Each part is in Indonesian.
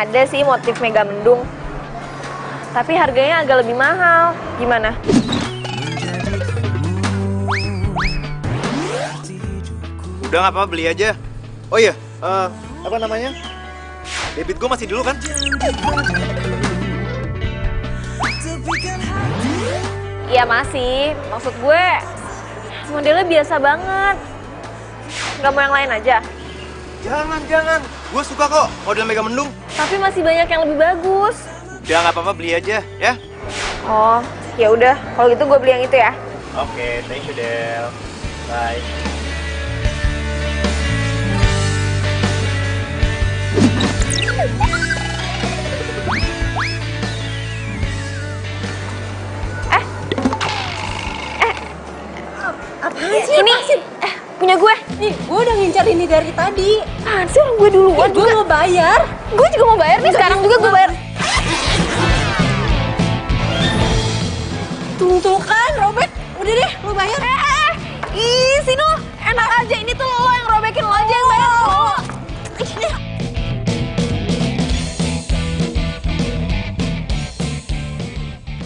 Ada sih motif mega mendung. Tapi harganya agak lebih mahal. Gimana? Udah nggak apa-apa, beli aja. Oh iya, apa namanya? Debit gue masih dulu kan? Iya masih. Maksud gue modelnya biasa banget. Nggak mau yang lain aja? Jangan. Gue suka kok model mega mendung. Tapi masih banyak yang lebih bagus. Udah nggak apa-apa, beli aja ya. Oh, ya udah. Kalau gitu gue beli yang itu ya. Oke, thank you Del. Bye. Ini punya gue. Nih, gue udah ngincar ini dari tadi. Apaan sih, orang gue duluan Gue mau bayar. Gue juga mau bayar nih, sekarang juga gue bayar. Tuh kan, robek. Udah deh, lo bayar. Ih, Sino, enak aja. Ini tuh lo yang robekin, lo aja yang bayar. Lo.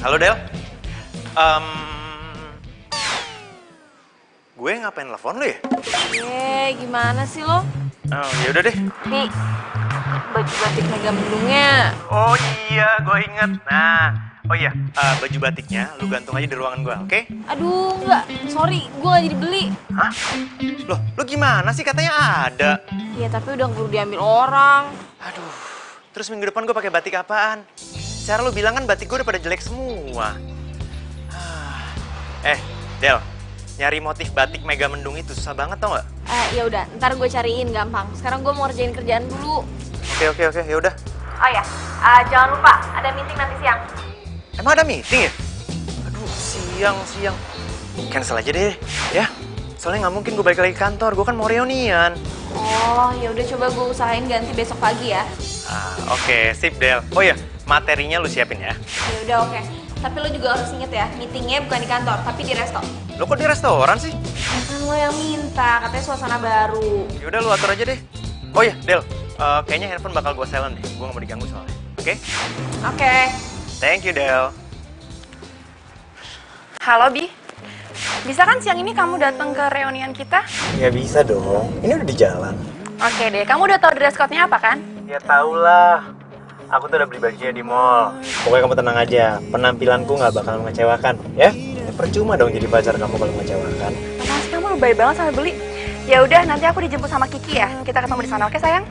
Halo Del. Gue ngapain telepon lo ya? Gimana sih lo? Oh, ya udah deh. Nih, baju batik mega mendungnya. Oh iya, gue inget. Nah, oh iya, baju batiknya lu gantung aja di ruangan gue, oke? Aduh, enggak. Sorry, gue gak jadi beli. Hah? Loh, lu gimana sih? Katanya ada. Iya, tapi udah keburu diambil orang. Aduh, terus minggu depan gue pakai batik apaan? Secara lu bilang kan batik gue udah pada jelek semua. Del, nyari motif batik mega mendung itu susah banget tau gak? Ya udah, ntar gue cariin gampang. Sekarang gue mau ngerjain kerjaan dulu. Oke, ya udah. Oh ya, jangan lupa ada meeting nanti siang. Emang ada meeting ya? Aduh, siang. Cancel aja deh, ya. Soalnya nggak mungkin gue balik lagi ke kantor, gue kan mau reunian. Oh, ya udah coba gue usahain ganti besok pagi ya. Oke, sip Del. Oh ya, materinya lu siapin ya. Ya udah oke. Tapi lo juga harus inget ya, meetingnya bukan di kantor, tapi di resto. Lo kok di restoran sih? Kan lo yang minta, katanya suasana baru. Ya udah lu atur aja deh. Oh ya, Del. Kayaknya handphone bakal gue silent deh. Gue nggak mau diganggu soalnya. Oke? Oke. Thank you, Del. Halo, Bi. Bisa kan siang ini kamu datang ke reunian kita? Ya bisa dong. Ini udah di jalan. Oke deh, kamu udah tahu dress code-nya apa kan? Ya tau lah. Aku tuh udah beli bajunya di mall. Pokoknya kamu tenang aja. Penampilanku nggak bakal mengecewakan, ya? Percuma dong jadi pacar kamu kalau mengecewakan. Apaan sih kamu lebay banget sampai beli? Ya udah, nanti aku dijemput sama Kiki ya. Kita ketemu di sana, oke sayang?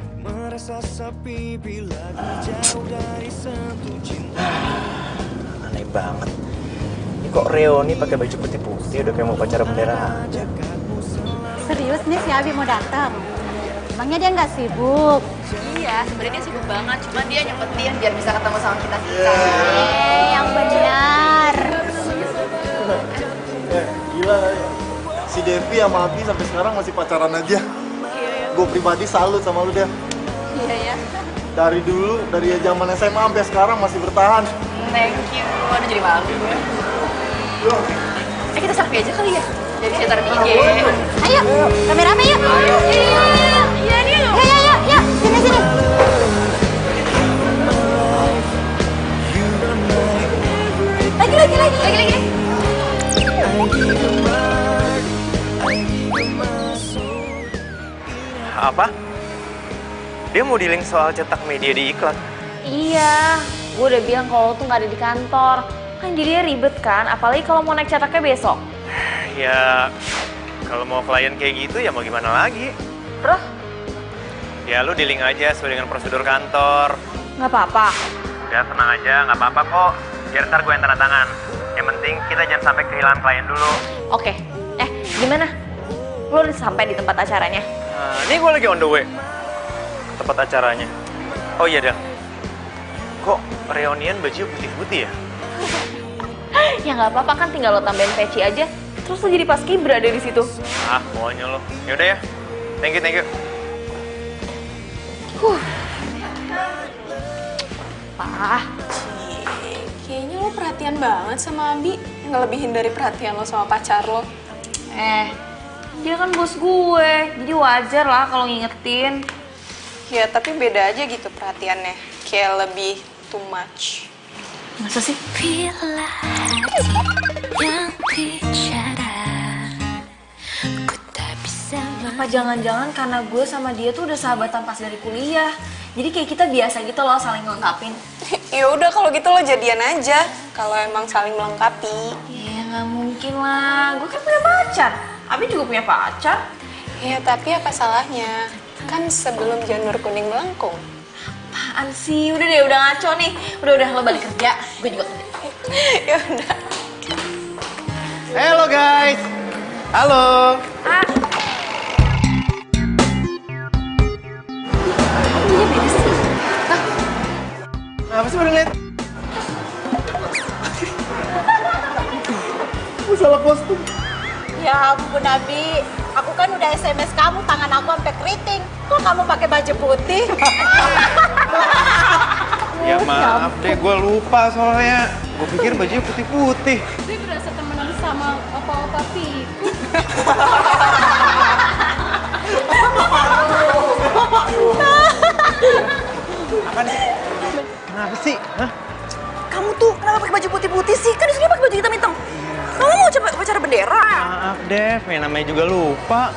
Aneh banget. Ini kok reuni pakai baju putih-putih udah kayak mau pacaran bendera aja. Serius nih si Abi mau datang? Emangnya dia nggak sibuk? Iya, sebenarnya dia sibuk banget. Cuma dia nyempetin biar bisa ketemu sama kita. Yang benar. Gila, si Devi sama Abi sampai sekarang masih pacaran aja. Gue pribadi salut sama lu, Dev. Iya ya. Dari dulu, dari zaman SMA sampai sekarang masih bertahan. Thank you. Aduh jadi malu gue. Kita selfie aja kali ya? Jadi saya taruh di IG. Ayo, rame-rame yuk. Iya nih. Yuk. Sini. Lagi. Apa? Dia mau dealing soal cetak media di iklan. Iya, gue udah bilang kalau lo tuh nggak ada di kantor. Kan jadinya ribet kan, apalagi kalau mau naik cetaknya besok. Ya, kalau mau klien kayak gitu ya mau gimana lagi? Terus? Ya lu dealing aja sesuai dengan prosedur kantor. Nggak apa-apa. Ya tenang aja, nggak apa-apa kok. Biar ntar gue yang tanda tangan. Yang penting kita jangan sampai kehilangan klien dulu. Oke. Gimana? Lo udah sampai di tempat acaranya? Nah, ini gue lagi on the way. Tempat acaranya. Oh iya, Del. Kok reunian baju putih-putih ya? Ya nggak apa-apa kan, tinggal lo tambahin peci aja. Terus lo jadi paskibra dari situ. Maunya lo. Yaudah ya. Thank you. Pak. Kayaknya lo perhatian banget sama Abi. Ngelebihin dari perhatian lo sama pacar lo. Dia kan bos gue, jadi wajar lah kalau ngingetin. Ya, tapi beda aja gitu perhatiannya. kayak lebih too much. Masa sih? Bila hati yang bicara, ku tak bisa Apa jangan-jangan karena gue sama dia tuh udah sahabatan pas dari kuliah. Jadi kayak kita biasa gitu loh saling ngelengkapin. Ya udah kalau gitu lo jadian aja. Kalau emang saling melengkapi. Ya nggak mungkin lah, gue kan punya pacar. Abi juga punya pacar. Ya tapi apa salahnya? Kan sebelum janur kuning melengkung. Apaan sih? Udah deh, udah ngaco nih. Udah lo balik kerja, gue juga kerja. Ya udah. Halo guys. Halo. Ah, Apa sih baru lihat? Gue salah kostum. Ya ampun Abi, aku kan udah SMS kamu, tangan aku sampai keriting. Kok kamu pakai baju putih? Ya maaf deh, gue lupa soalnya. Gue pikir bajunya putih-putih. Dia berasa temenan sama opa-opa Piku. Apa nih? Kenapa sih? Hah? kamu tuh kenapa pakai baju putih-putih sih? Kan di sini pakai baju hitam-hitam. Kamu mau coba upacara bendera? Maaf Dev, yang namanya juga lupa.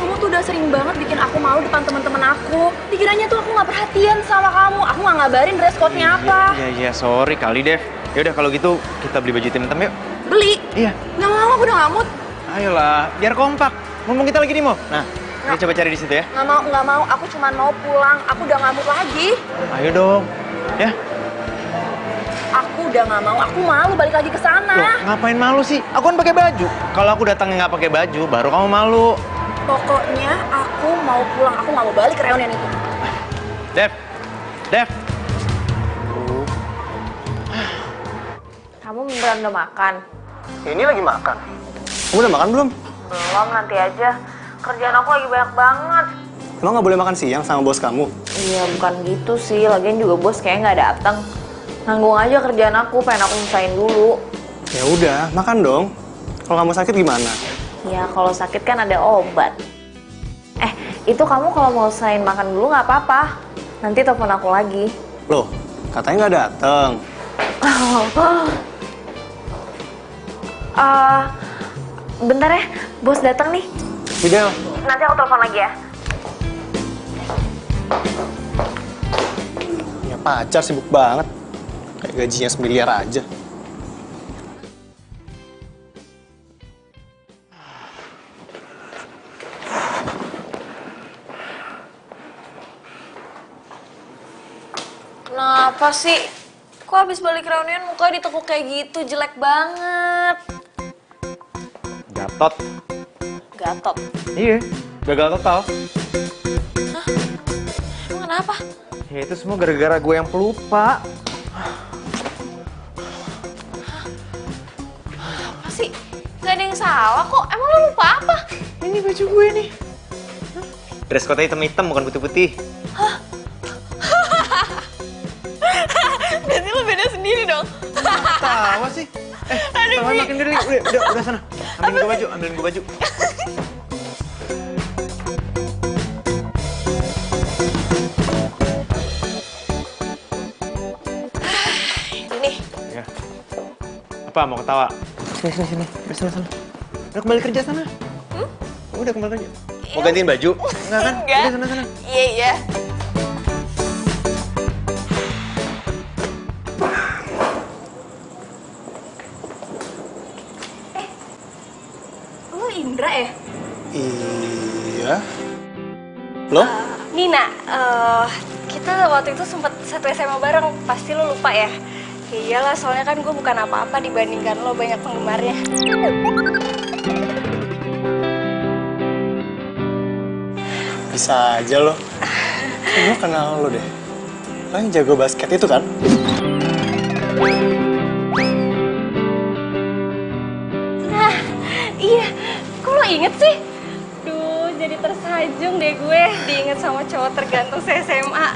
Kamu tuh udah sering banget bikin aku malu depan teman-teman aku. Dikiranya tuh aku nggak perhatian sama kamu. Aku nggak ngabarin dress code-nya apa. Iya, sorry kali Dev. Yaudah kalau gitu kita beli baju hitam yuk. Beli? Iya. Nggak mau, aku udah ngamut. Ayolah, biar kompak. Mumpung kita lagi di mall. Nah, ini coba cari di situ ya. Nggak mau. Aku cuma mau pulang. Aku udah ngamut lagi. Ayo dong. Ya. Aku udah nggak mau. Aku malu balik lagi ke sana. Loh, ngapain malu sih? Aku kan pakai baju. Kalau aku datangnya nggak pakai baju, baru kamu malu. Pokoknya aku mau pulang. Aku nggak mau balik ke reunian itu. Dev. Kamu beneran udah makan? Ini lagi makan. Kamu udah makan belum? Belum, nanti aja. Kerjaan aku lagi banyak banget. Emang nggak boleh makan siang sama bos kamu? Iya, bukan gitu sih. Lagian juga bos kayaknya nggak datang. Nanggung aja kerjaan aku, pengen aku nyelesain dulu. Ya udah, makan dong. Kalau kamu sakit gimana? Ya, kalau sakit kan ada obat. Itu kamu kalau mau selesaiin makan dulu nggak apa-apa. Nanti telepon aku lagi. Loh, katanya nggak dateng. Bentar ya, bos datang nih. Fidel. Nanti aku telepon lagi ya. Ya pacar sibuk banget. Kayak gajinya semiliar aja. Kenapa sih? Kok habis balik reunian muka ditekuk kayak gitu, jelek banget. Gatot. Gatot. Iya, gagal total. Emang kenapa? Ya itu semua gara-gara gue yang pelupa. Apa sih? Gak ada yang salah kok. Emang lo lupa apa? Ini baju gue nih. Dress code hitam-hitam bukan putih-putih. Berarti lo beda sendiri dong. Tawa sih. Tangan makin gede. Udah sana. Ambilin gue baju. Ini. Ya. Apa mau ketawa? Sini. Udah sana. Udah kembali kerja sana. Udah kembali kerja. Mau gantiin baju? Enggak kan? Enggak. Udah sana. Iya. Lo Indra ya? Iya. Loh? Nina, kita waktu itu sempet satu SMA bareng, pasti lo lupa ya? Ya iyalah, soalnya kan gue bukan apa-apa dibandingkan lo banyak penggemarnya. Bisa aja lo. Gue kenal lo deh. Lo yang jago basket itu kan? Nah, iya. Kok lo inget sih? Duh, jadi tersajung deh gue diinget sama cowok tergantung se-SMA.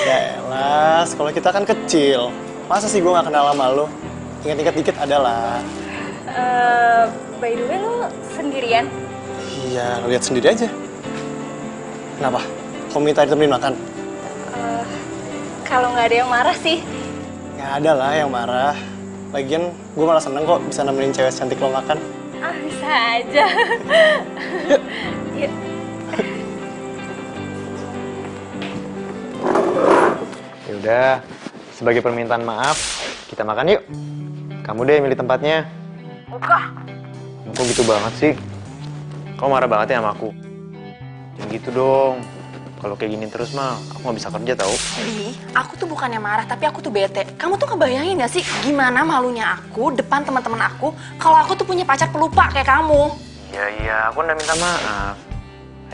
Ya elah, sekolah kita kan kecil. Masa sih gue gak kenal sama lo? Ingat-ingat dikit adalah. By the way, lo sendirian? Iya, lo lihat sendiri aja. Kenapa? Kau minta ditemenin makan? kalau nggak ada yang marah sih. Ya ada lah yang marah. Lagian gue malah seneng kok bisa nemenin cewek cantik lo makan. Ah, bisa aja. Yuk. Yaudah, sebagai permintaan maaf, kita makan yuk. Kamu deh milih tempatnya. Kok gitu banget sih? Kamu marah banget ya sama aku? Jangan gitu dong. Kalau kayak gini terus mah, aku nggak bisa kerja tau. Bi, aku tuh bukannya marah, tapi aku tuh bete. Kamu tuh ngebayangin gak sih gimana malunya aku depan teman-teman aku kalau aku tuh punya pacar pelupa kayak kamu? Iya, aku udah minta maaf.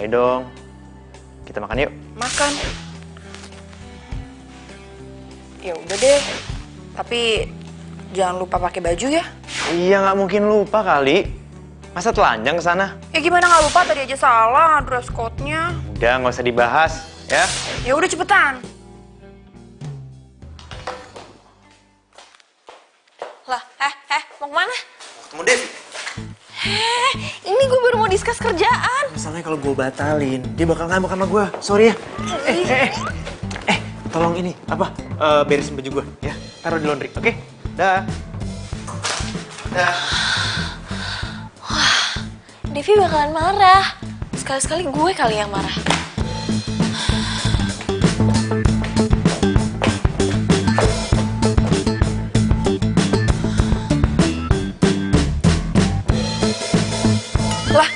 Ayo dong, kita makan yuk. Makan. Ya udah deh. Tapi jangan lupa pakai baju ya. Iya, nggak mungkin lupa kali. Masa telanjang ke sana? Ya gimana nggak lupa, tadi aja salah dress code-nya. Udah, nggak usah dibahas, ya. Ya udah cepetan. Lah, mau kemana? Ketemu Devi. Ini gue baru mau discuss kerjaan. Masalahnya kalau gue batalin, dia bakal ngambek sama gue. Sorry ya. Tolong ini, beresin baju gue, ya. Taruh di laundry, oke? Dah. Dah. Devi bakalan marah. Sekali-sekali gue kali yang marah. Lah.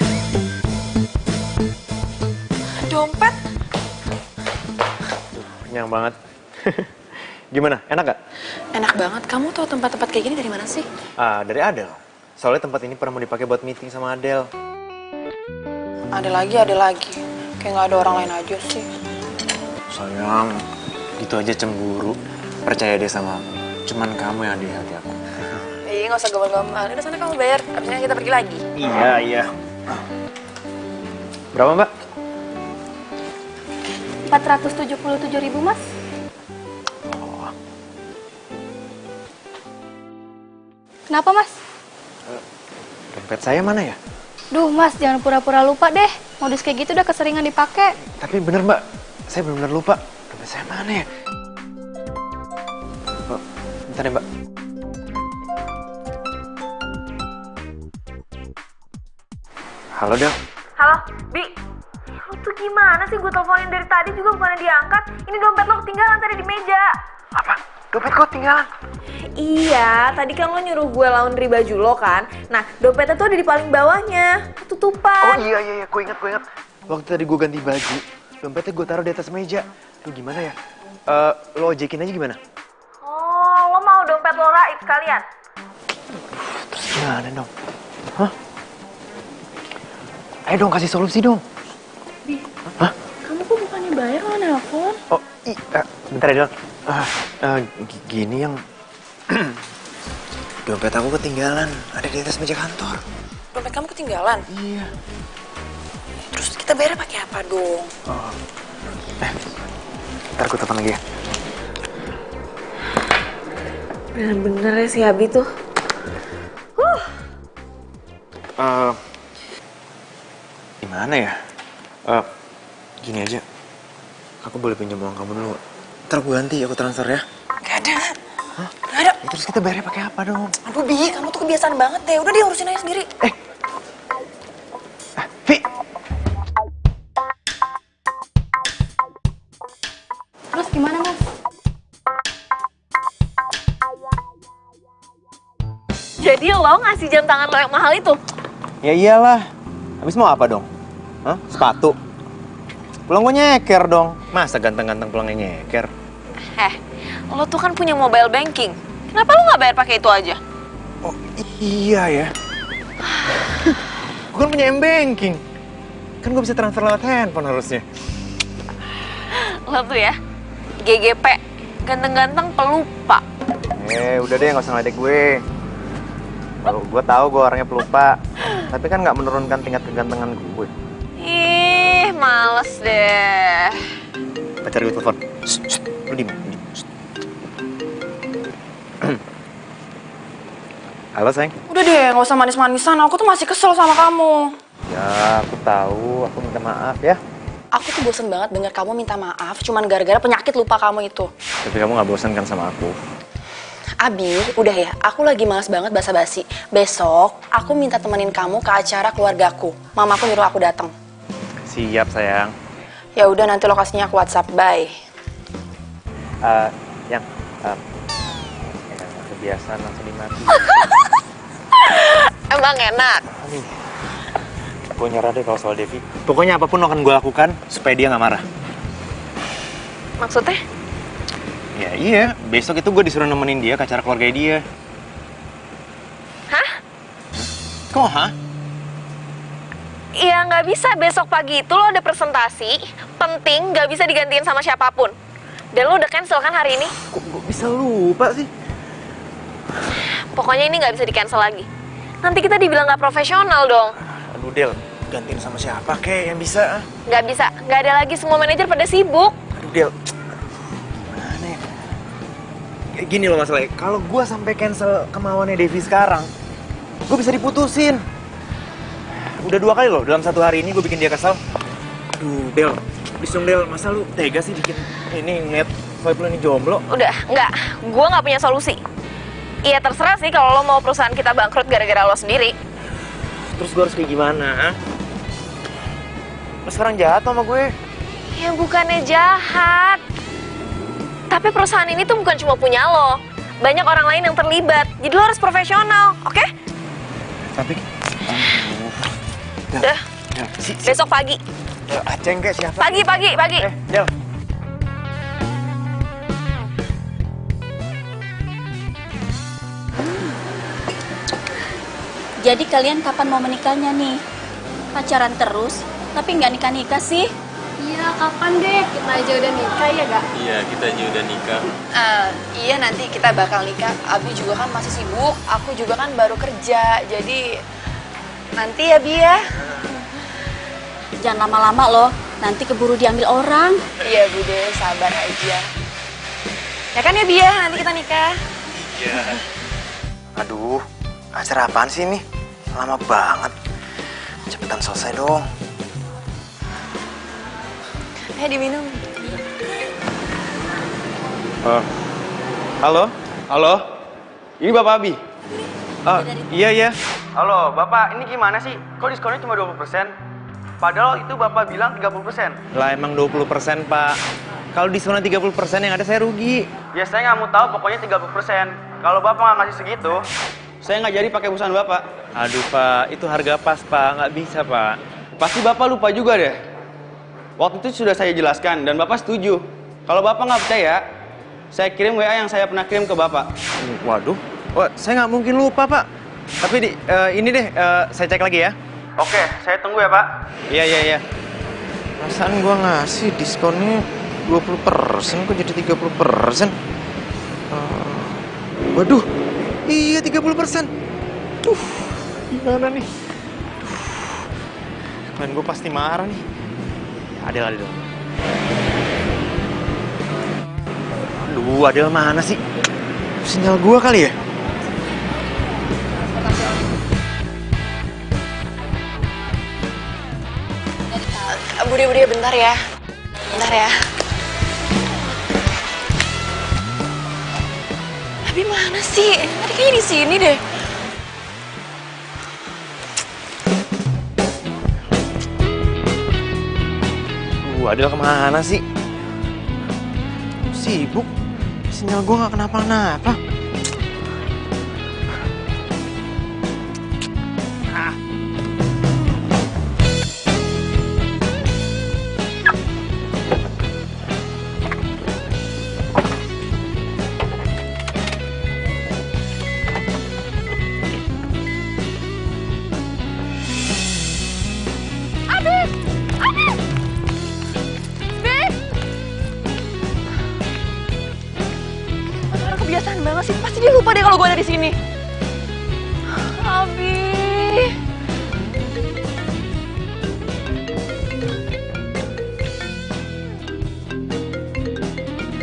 Dompet. Kenyang banget. Gimana? Enak gak? Enak banget. Kamu tahu tempat-tempat kayak gini dari mana sih? Dari Adele. Soalnya tempat ini pernah mau dipakai buat meeting sama Adele. Ada lagi. Kayak nggak ada orang lain aja sih. Sayang, gitu aja cemburu. Percaya deh sama aku. Cuman kamu yang ada di hati aku. Iya, nggak usah gombal-gombal. Udah sana kamu bayar. Abisnya kita pergi lagi. Iya. Berapa, Mbak? 477.000, Mas. Kenapa, Mas? Dompet saya mana ya? Duh, Mas, jangan pura-pura lupa deh. Modus kayak gitu udah keseringan dipakai. Tapi bener, Mbak. Saya benar-benar lupa. Dompet saya mana ya? Oh, bentar ya, Mbak. Halo, Del. Halo, Bi. Lu tuh gimana sih? Gue teleponin dari tadi juga bukannya diangkat. Ini dompet lo ketinggalan tadi di meja. Apa? Dompet kok ketinggalan? Iya, tadi kan lo nyuruh gue laundry baju lo kan. Nah, dompetnya tuh ada di paling bawahnya. Ketutupan. Oh iya, gue inget. Waktu tadi gue ganti baju, dompetnya gue taruh di atas meja. Lu gimana ya? Lo ojekin aja gimana? Oh, lo mau dompet lo raib sekalian? Terus gimana dong? Hah? Ayo dong, kasih solusi dong. Hah? Kamu kok bukannya bayar lo nelfon? Oh, bentar ya, Del. Gini yang... Dompet aku ketinggalan, ada di atas meja kantor. Dompet kamu ketinggalan? Iya. Terus kita bayar pakai apa dong? Oh. Ntar gue telepon lagi ya. Bener-bener ya si Abi tuh. Gimana ya? Gini aja. Aku boleh pinjam uang kamu dulu. Ntar gue ganti, aku transfer ya. Gak ada. Hah? Gak ada. Ya, terus kita bayarnya pakai apa dong? Aduh, Bi, kamu tuh kebiasaan banget deh. Udah dia urusin aja sendiri. Vi! Terus gimana, Mas? Jadi lo ngasih jam tangan lo yang mahal itu? Ya iyalah. Habis mau apa dong? Hah? Sepatu? Pulang gue nyeker dong. Masa ganteng-ganteng pulangnya nyeker? Lo tuh kan punya mobile banking. Kenapa lo nggak bayar pakai itu aja? Oh iya ya. Gue kan punya M-Banking. Kan gue bisa transfer lewat handphone harusnya. Lo tuh ya, GGP, ganteng-ganteng pelupa. Udah deh, nggak usah ngeledek gue. Gue tahu gue orangnya pelupa. Tapi kan nggak menurunkan tingkat kegantengan gue. Ih, males deh. Pacar gue telepon. Lu diem. Halo, sayang. Udah deh, nggak usah manis-manisan. Aku tuh masih kesel sama kamu. Ya, aku tahu. Aku minta maaf ya. aku tuh bosen banget denger kamu minta maaf cuman gara-gara penyakit lupa kamu itu. Tapi kamu nggak bosan kan sama aku? Abi, udah ya, aku lagi males banget basa-basi. Besok, aku minta temenin kamu ke acara keluargaku. Mamaku nyuruh aku datang. Siap, sayang. Ya udah, nanti lokasinya aku WhatsApp. Bye. Yang kebiasaan langsung dimati. Emang enak? Gue nyerah deh kalau soal Devi. Pokoknya apapun akan gue lakukan supaya dia nggak marah. Maksudnya? Ya iya, besok itu gue disuruh nemenin dia ke acara keluarga dia. Hah? Kok hah? Iya nggak bisa, besok pagi itu lo ada presentasi penting, nggak bisa digantiin sama siapapun. Dan lo udah cancel kan hari ini? Kok gue bisa lupa sih? Pokoknya ini nggak bisa di-cancel lagi. Nanti kita dibilang nggak profesional dong. Aduh Del, gantiin sama siapa kek yang bisa? Nggak bisa, nggak ada lagi, semua manajer pada sibuk. Aduh Del, gimana ya? Kayak gini loh masalahnya, kalau gue sampai cancel kemauannya Devi sekarang, gue bisa diputusin. Udah 2 kali loh, dalam 1 hari ini gue bikin dia kesal. Aduh Del, please dong Del, masa lu tega sih bikin ini ngeliat vibe lu ini jomblo? Udah, nggak, gue nggak punya solusi. Iya terserah sih kalau lo mau perusahaan kita bangkrut gara-gara lo sendiri. Terus gue harus kayak gimana? Ha? Lo sekarang jahat sama gue? Ya bukannya jahat. Tapi perusahaan ini tuh bukan cuma punya lo. Banyak orang lain yang terlibat. Jadi lo harus profesional, oke? Tapi, Udah, besok pagi. Aceng kayak siapa? Pagi. Del. Jadi kalian kapan mau menikahnya nih? Pacaran terus, tapi nggak nikah-nikah sih? Iya, kapan deh? Kita aja udah nikah ya gak? Iya, kita aja udah nikah. Iya, nanti kita bakal nikah. Abi juga kan masih sibuk, aku juga kan baru kerja. Jadi, nanti ya, Bi ya. Jangan lama-lama loh, nanti keburu diambil orang. Iya, Bude, sabar aja. Ya kan ya, Bi ya, nanti kita nikah. Iya. Aduh, acara apaan sih ini? Lama banget. Cepetan selesai dong. Diminum. Halo? Halo? Ini Bapak Abi? Iya. Halo, Bapak, ini gimana sih? Kok diskonnya cuma 20%? Padahal itu Bapak bilang 30%. Lah emang 20% Pak. Kalau diskonnya 30% yang ada saya rugi. Ya saya nggak mau tahu, pokoknya 30%. Kalau Bapak nggak ngasih segitu, saya nggak jadi pakai perusahaan Bapak. Aduh Pak, itu harga pas Pak, nggak bisa Pak. Pasti Bapak lupa juga deh. Waktu itu sudah saya jelaskan dan Bapak setuju. Kalau Bapak nggak percaya, saya kirim WA yang saya pernah kirim ke Bapak. Waduh, saya nggak mungkin lupa Pak. Tapi ini deh, saya cek lagi ya. Oke, saya tunggu ya Pak. Iya. Perasaan gua ngasih diskonnya 20%, kok jadi 30%? Waduh, iya 30%. Gimana nih? Klien gue pasti marah nih. Adel dong. Aduh, Adel mana sih? Sinyal gua kali ya? Bude, bentar ya. Abi mana sih? Tadi kayaknya di sini deh. Adel kemana sih? Sibuk. Sinyal gua nggak kenapa-napa. Kebiasaan banget sih, pasti dia lupa deh kalau gue ada di sini. Abi.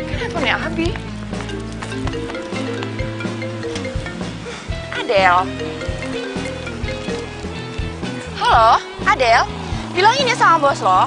Kenapa nih Abi? Adel. Halo, Adel. Bilangin ya sama bos lo,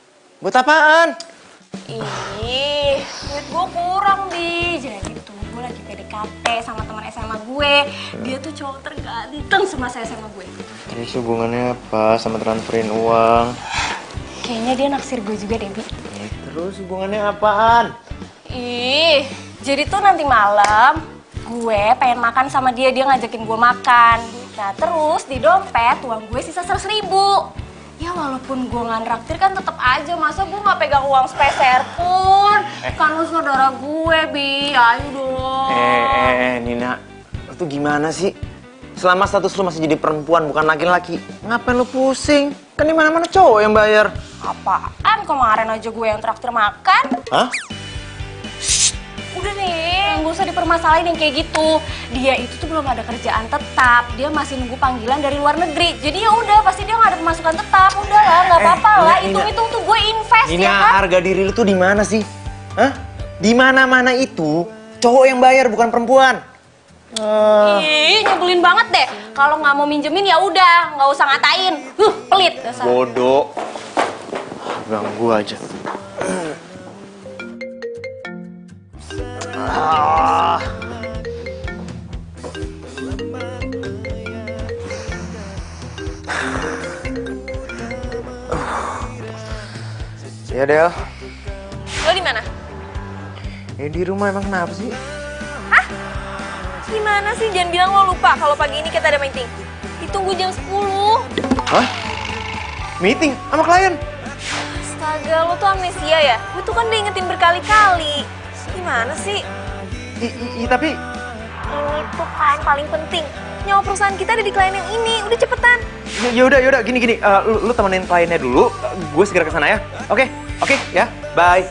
Buat apaan? Ih, duit gue kurang, Bi. Jadi tuh gue lagi PDKT sama teman SMA gue. Dia tuh cowok terganteng semasa SMA gue. Terus hubungannya apa sama transferin uang? Kayaknya dia naksir gue juga deh, Bi. Terus hubungannya apaan? Ih, jadi tuh nanti malam gue pengen makan sama dia ngajakin gue makan. Nah terus di dompet uang gue sisa 100.000. Ya walaupun gue nggak nraktir kan tetep aja, masa gue nggak pegang uang sepeser pun. Kan lu saudara gue, Bi, ayo dong. Nina, lu tuh gimana sih? Selama status lu masih jadi perempuan bukan laki-laki, ngapain lu pusing? Kan di mana-mana cowok yang bayar. Apaan? Kemarin aja gue yang traktir makan. Hah? Udah nih, nggak usah dipermasalahin yang kayak gitu. Dia itu tuh belum ada kerjaan tetap, dia masih nunggu panggilan dari luar negeri. Jadi ya udah, pasti dia nggak ada pemasukan tetap. Udahlah, nggak apa-apa lah. Hitung-hitung tuh gue invest Nina, ya kan. harga diri lu tuh di mana sih? Hah? Di mana-mana itu cowok yang bayar bukan perempuan. Ih, nyebelin banget deh. Kalau nggak mau minjemin ya udah, nggak usah ngatain. Pelit dasar. Bodoh. Ganggu aja. Ya Del. Lo di mana? Ya di rumah, emang kenapa sih? Hah? Gimana sih? Jangan bilang lo lupa kalau pagi ini kita ada meeting. Ditunggu jam 10. Hah? Meeting sama klien? Astaga, lo tuh amnesia ya? Gue tuh kan udah ingetin berkali-kali. Gimana sih? Tapi Ini tuh klien paling penting. Nyawa perusahaan kita ada di klien yang ini. Udah cepetan. yaudah gini. Lu temenin kliennya dulu. Gue segera kesana ya. Oke, ya. Bye.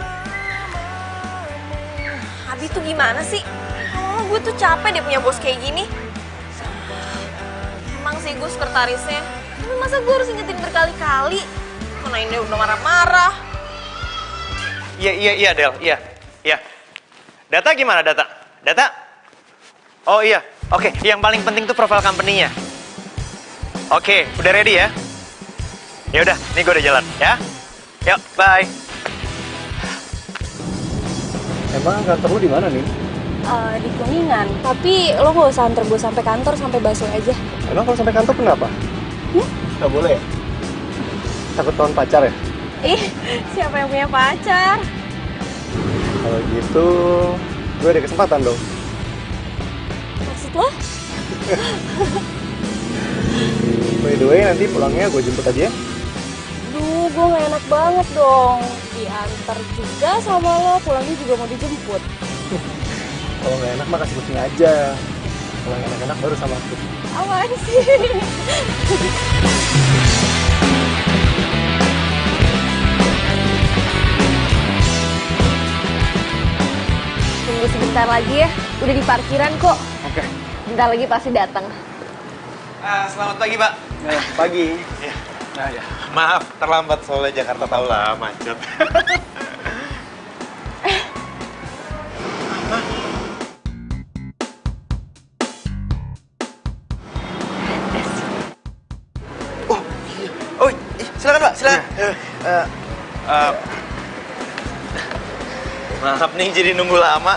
Abi tuh gimana sih? Oh, gue tuh capek deh punya bos kayak gini. Emang sih gue sekretarisnya. Tapi masa gue harus ingetin berkali-kali? Mana ini udah marah-marah. Iya, Del. Iya. Data gimana, Data? Oh iya. Oke, yang paling penting tuh profile company-nya. Oke, udah ready ya? Ya udah, nih gue udah jalan ya. Yuk, bye. Emang kantor lu di mana nih? Di Kuningan, tapi lo nggak usah antar gue sampai kantor, sampai Busway aja. Emang kalau sampai kantor kenapa? Nggak boleh ya? Takut tahun pacar ya? Ih, siapa yang punya pacar? Kalau gitu, gue ada kesempatan dong. Maksud lo? By the way, nanti pulangnya gue jemput aja ya? Duh, gue gak enak banget dong. Diantar juga sama lo, pulangnya juga mau dijemput. Kalau nggak enak mah kasih kucing aja. Kalau yang enak-enak baru sama aku. Apaan sih? Tunggu sebentar lagi ya, udah di parkiran kok. Oke. Bentar lagi pasti datang. Selamat pagi, Pak. Pagi. Ya. Nah ya. Maaf, terlambat soalnya Jakarta tahu lah, macet. Oh, silakan Pak, silakan. Maaf nih jadi nunggu lama.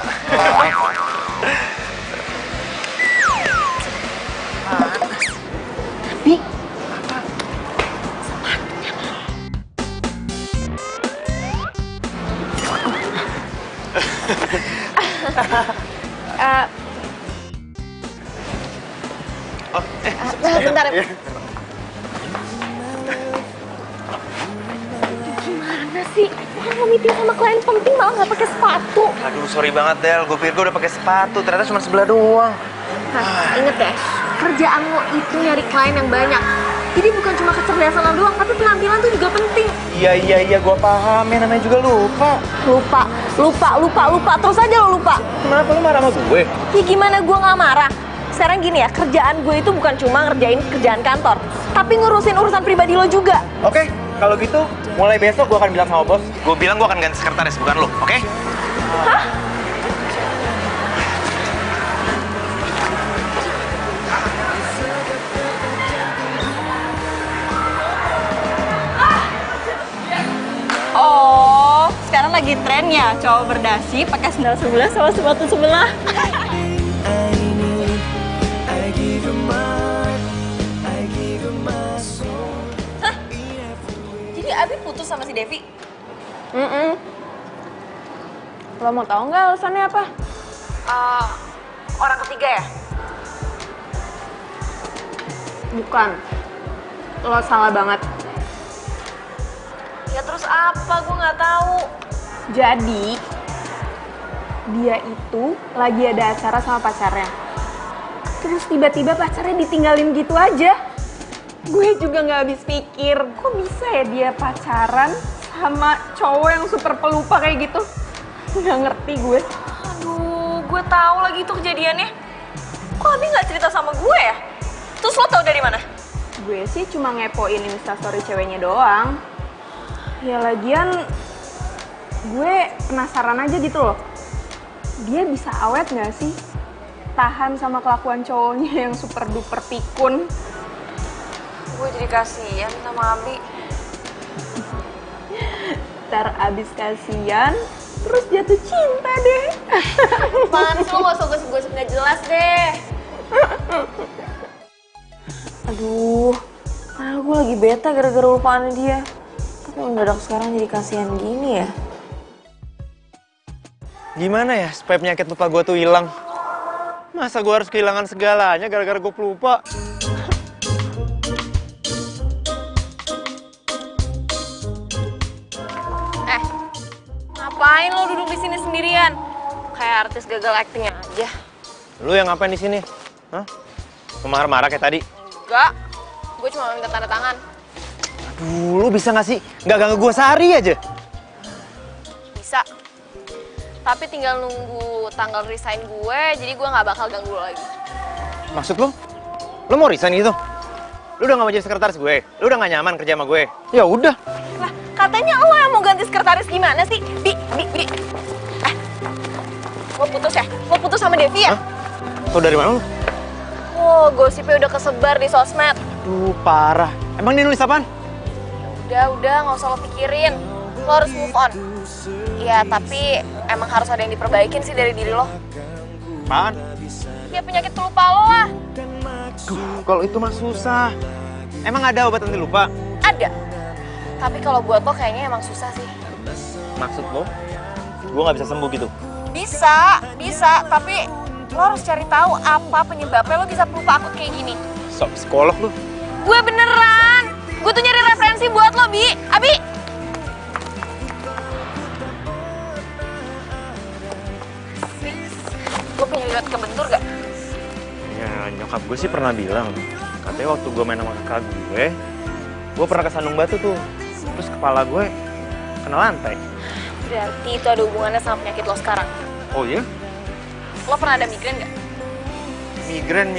Bentar. Iya. Gimana sih? Orang mau meeting sama klien penting malah nggak pakai sepatu. Aduh, sorry banget Del, gue pikir gue udah pakai sepatu, ternyata cuma sebelah doang. Nah, inget deh, kerjaan lo itu nyari klien yang banyak. Jadi bukan cuma kecerdasan lo doang, tapi penampilan tuh juga penting. Iya, gue paham, ya namanya juga lupa. Lupa. Terus aja lo lupa. Kenapa lu marah sama gue? Ya gimana gue nggak marah? Sekarang gini ya, kerjaan gue itu bukan cuma ngerjain kerjaan kantor, tapi ngurusin urusan pribadi lo juga. Oke, kalau gitu mulai besok gue akan bilang sama bos. Gue bilang gue akan ganti sekretaris, bukan lo, oke? Hah? Oh, lagi trennya cowok berdasi pakai sendal sebelah sama sepatu sebelah. Hah? Jadi Abi putus sama si Devi? Lo mau tahu nggak alasannya apa? Orang ketiga ya? Bukan. Lo salah banget. Ya terus apa? Gue nggak tahu. Jadi, dia itu lagi ada acara sama pacarnya. Terus tiba-tiba pacarnya ditinggalin gitu aja. Gue juga nggak habis pikir, kok bisa ya dia pacaran sama cowok yang super pelupa kayak gitu? Nggak ngerti gue. Aduh, gue tahu lagi itu kejadiannya. Kok Abi nggak cerita sama gue ya? Terus lo tau dari mana? Gue sih cuma ngepoin instastory ceweknya doang. Ya lagian, gue penasaran aja gitu loh. Dia bisa awet nggak sih? Tahan sama kelakuan cowoknya yang super duper pikun. Gue jadi kasihan sama Abi. Ntar abis kasihan, terus jatuh cinta deh. Apaan sih lo gak usah gosip-gosip gak jelas deh. Aduh, malah gue lagi bete gara-gara lupaan dia. Tapi mendadak sekarang jadi kasihan gini ya. Gimana ya supaya penyakit lupa gue tuh hilang? Masa gue harus kehilangan segalanya gara-gara gue pelupa? Ngapain lo duduk di sini sendirian? Kayak artis gagal acting aja. Lu yang ngapain di sini? Hah? Marah-marah kayak tadi? Enggak, gue cuma minta tanda tangan. Aduh, lu bisa nggak sih nggak ganggu gue sehari aja? Bisa. Tapi tinggal nunggu tanggal resign gue, jadi gue nggak bakal ganggu lo lagi. Maksud lu? Lu mau resign gitu? Lu udah nggak mau jadi sekretaris gue? Lu udah nggak nyaman kerja sama gue? Ya udah. Lah, katanya lo yang mau ganti sekretaris gimana sih? Bi. Lo putus ya? Lo putus sama Devi ya? Hah? Tau dari mana lu? Oh, gosipnya udah kesebar di sosmed. Duh, parah. Emang dia nulis apaan? Udah, nggak usah lo pikirin. Lo harus move on. Ya, tapi emang harus ada yang diperbaikin sih dari diri lo. Apaan? Ya penyakit pelupa lo lah. Duh, kalau itu mah susah. Emang ada obat anti lupa? Ada. Tapi kalau buat lo kayaknya emang susah sih. Maksud lo? Gue nggak bisa sembuh gitu? Bisa. Tapi lo harus cari tahu apa penyebabnya lo bisa pelupa akut kayak gini. Sok psikolog lu. Gue beneran. Gue tuh nyari referensi buat lo, Bi. Abi. Gue punya lihat kebentur gak? Ya, nyokap gue sih pernah bilang. Katanya waktu gue main sama kakak gue pernah kesandung batu tuh. Terus kepala gue kena lantai. Berarti itu ada hubungannya sama penyakit lo sekarang. Oh iya? Lo pernah ada migrain gak? Migrain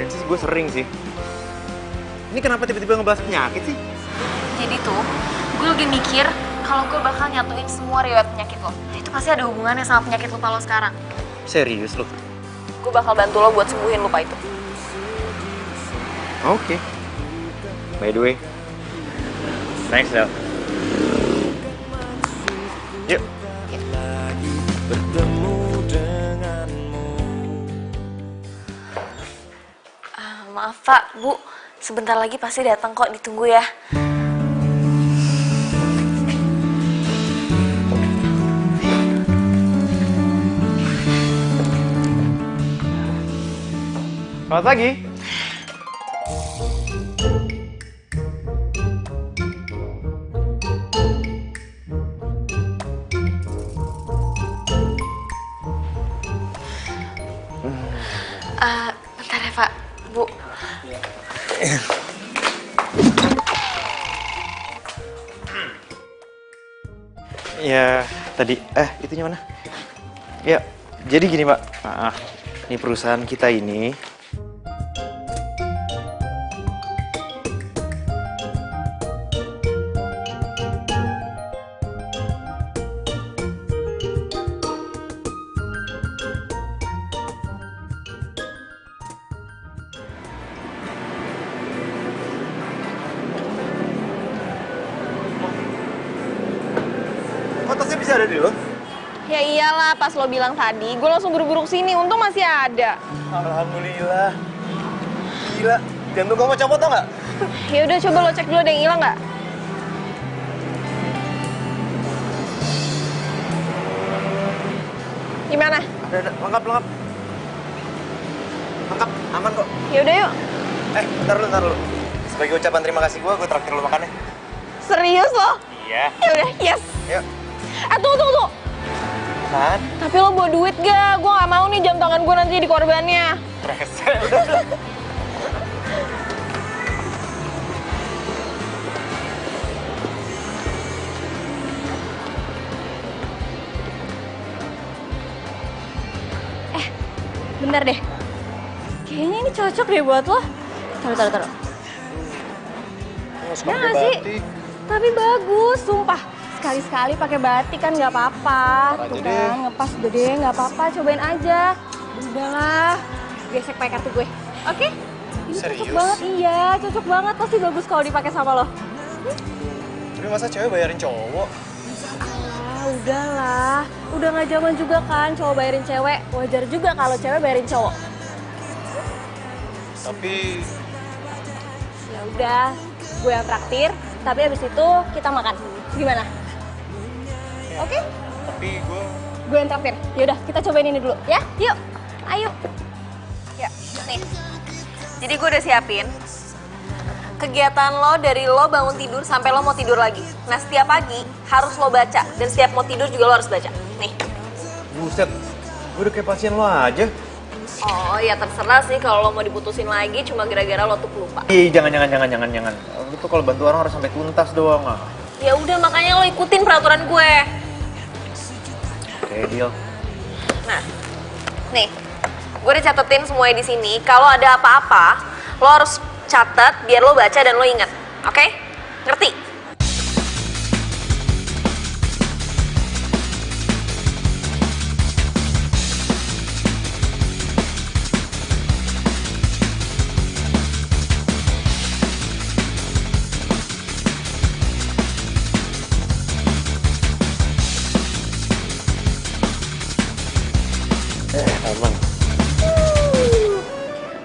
sih gue sering sih. Ini kenapa tiba-tiba ngebahas penyakit sih? Jadi tuh, gue lagi mikir kalau gue bakal nyatuin semua riwayat penyakit lo. Itu pasti ada hubungannya sama penyakit lupa lo sekarang. Serius lo? Gue bakal bantu lo buat sembuhin lupa itu. Oke. By the way, thanks, Del. Yuk. Maaf Pak, Bu. Sebentar lagi pasti datang kok, ditunggu ya. Selamat pagi. Bentar ya Pak, Bu. Ya, tadi, itunya mana? Ya, jadi gini Pak. Ini perusahaan kita ini nggak ada di lo? Ya iyalah, pas lo bilang tadi, gue langsung buru-buru kesini. Untung masih ada. Alhamdulillah. Gila, jantung kamu copot tau nggak? Ya udah, coba lo cek dulu ada yang hilang nggak? Gimana? Ada, lengkap. Lengkap, aman kok. Ya udah yuk. Bentar lu. Sebagai ucapan terima kasih gue traktir lu makannya. Serius lo? Iya. Ya udah, yes. Yuk. Tunggu. Kan? Tapi lo bawa duit gak? Gue gak mau nih jam tangan gue nanti jadi korbannya. Rese, udah. Bentar deh. Kayaknya ini cocok deh buat lo. Taruh. Ya nggak sih? Tapi bagus, sumpah. Sekali-sekali pakai batik kan nggak apa-apa. Tuh kan, ngepas udah deh, nggak apa-apa. Cobain aja. Udahlah. Gesek pakai kartu gue. Oke? Ini cocok banget, iya. Cocok banget. Pasti bagus kalau dipakai sama lo. Tapi masa cewek bayarin cowok? Udahlah. Udah nggak zaman juga kan cowok bayarin cewek. Wajar juga kalau cewek bayarin cowok. Tapi... Ya udah, gue yang traktir. Tapi abis itu kita makan. Gimana? Oke? Tapi Gue yang traktir. Yaudah, kita cobain ini dulu ya. Yuk, ayo. Ya, nih. Jadi gue udah siapin kegiatan lo dari lo bangun tidur sampai lo mau tidur lagi. Nah, setiap pagi harus lo baca dan setiap mau tidur juga lo harus baca. Nih. buset, gue udah kayak pasien lo aja. Oh, ya terserah sih kalau lo mau diputusin lagi cuma gara-gara lo tuh pelupa. Ih, jangan. Lu tuh kalau bantu orang harus sampai tuntas doang. Ya udah, makanya lo ikutin peraturan gue. Oke, deal. Nah, nih, gue udah catetin semuanya di sini. Kalau ada apa-apa, lo harus catat biar lo baca dan lo inget. Oke? Ngerti? Aman.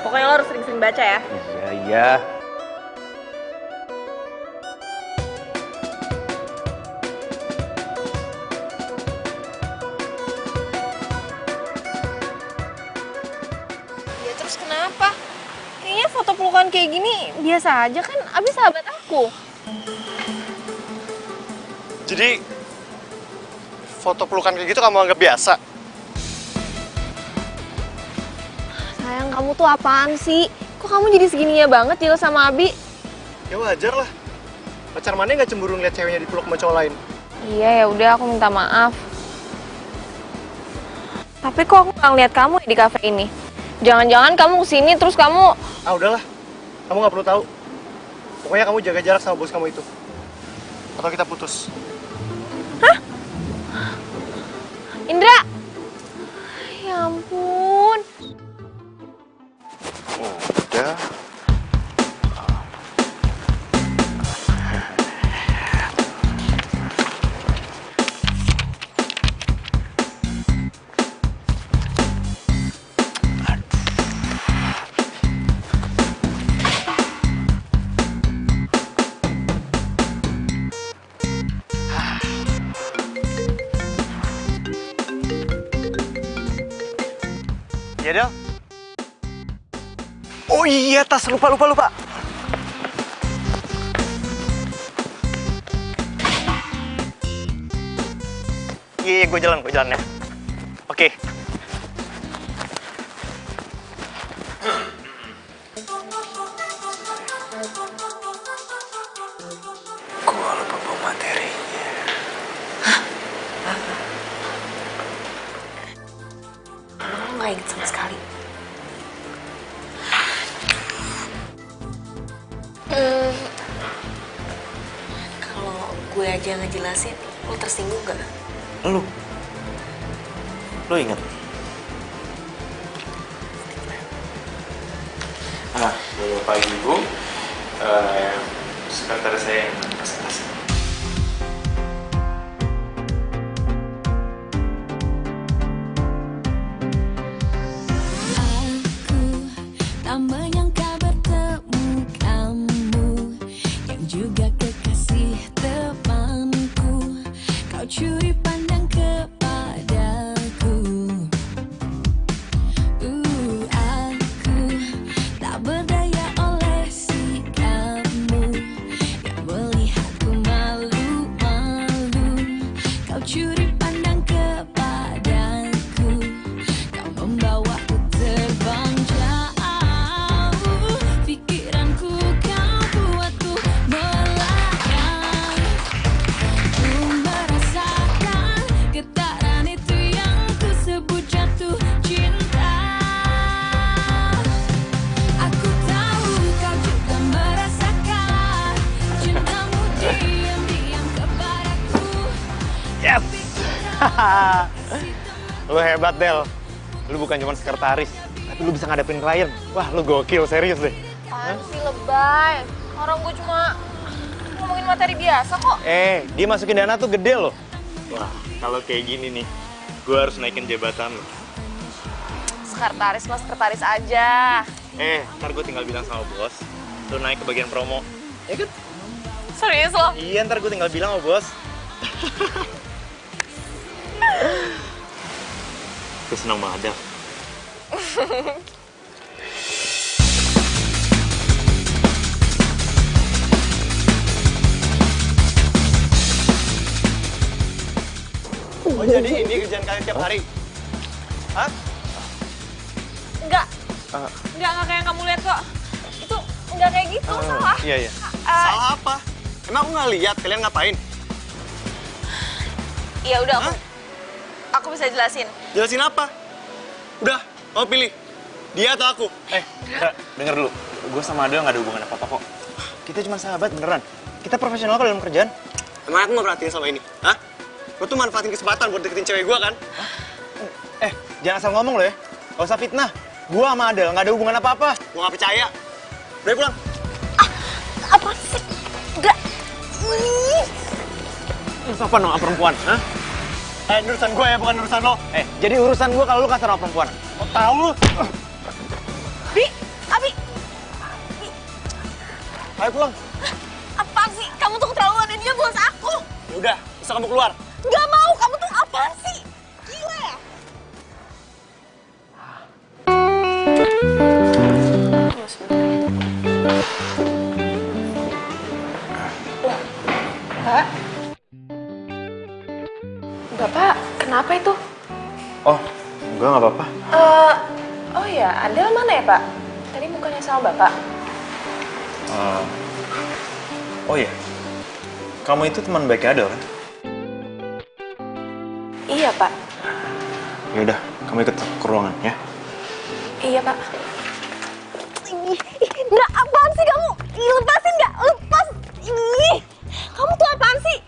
Pokoknya lo harus sering-sering baca ya. Iya. Ya terus kenapa? Kayaknya foto pelukan kayak gini biasa aja kan, Abi sahabat aku. Jadi, foto pelukan kayak gitu kamu anggap biasa? Sayang, kamu tuh apaan sih? Kok kamu jadi segininya banget jelas sama Abi? Ya wajar lah. Pacar mana nggak cemburu ngeliat ceweknya dipeluk sama cowok lain? Iya, ya udah aku minta maaf. Tapi kok aku nggak ngeliat kamu ya di kafe ini? Jangan-jangan kamu kesini terus kamu... Ah udahlah, kamu nggak perlu tahu. Pokoknya kamu jaga jarak sama bos kamu itu. Atau kita putus. Indra! Ya ampun. Udah. Iya, Del? Oh iya, tas. Lupa. Iya, gue jalan ya. Oke. Gua lupa bawa materinya. Lo nggak inget sama sekali. Kalau gue aja ngejelasin, lo tersinggung gak? Lu ingat? Selamat pagi Ibu. Sekretaris saya yang presentasi. Lu hebat, Del. Lu bukan cuma sekretaris, tapi lu bisa ngadepin klien. Wah, lu gokil, serius deh. Apaan sih lebay? Orang gue cuma ngomongin materi biasa kok. Dia masukin dana tuh gede loh. Wah, kalau kayak gini nih, gue harus naikin jabatan lo. Sekretaris mas sekretaris aja. Ntar gue tinggal bilang sama bos, lu naik ke bagian promo. Ya kan? Serius lo? Iya, ntar gue tinggal bilang sama bos. Gue senang banget, Del. Oh jadi ini kerjaan kalian tiap hari? Hah? Enggak. Enggak kayak yang kamu lihat kok. Itu enggak kayak gitu, salah. Iya. Salah apa? Emang aku nggak lihat kalian ngapain? Ya udah aku bisa jelasin. Jelasin apa? Udah, mau pilih. Dia atau aku? Denger dulu. Gue sama Adel nggak ada hubungan apa-apa kok. Kita cuma sahabat beneran. Kita profesional kok dalam kerjaan. Emang aku nggak perhatiin sama ini? Hah? Lo tuh manfaatin kesempatan buat deketin cewek gue kan? Jangan asal ngomong lo ya. Gak usah fitnah. Gue sama Adel nggak ada hubungan apa-apa. Gue nggak percaya. Udah pulang. Apa sih? Enggak. Terus apa sama perempuan? Hah? Ini urusan gue ya, bukan urusan lo. Jadi urusan gue kalau lu kasar sama perempuan. Oh, tahu lu. Abi, Ayo pulang. apa sih? Kamu tuh keterlaluan, dia bos aku. Ya udah, bisa kamu keluar. Nggak mau, kamu tuh apaan sih? Gila ya? Pak? Bapak, kenapa itu? Oh, enggak, nggak apa-apa. Oh ya, Adel mana ya, Pak? Tadi bukannya sama Bapak? Oh iya. Kamu itu teman baiknya Adel kan? Iya, Pak. Ya udah, kamu ikut ke ruangan ya. Iya, Pak. Nggak, apaan sih kamu? Lepasin nggak? Lepas. Ih, kamu tuh apaan sih?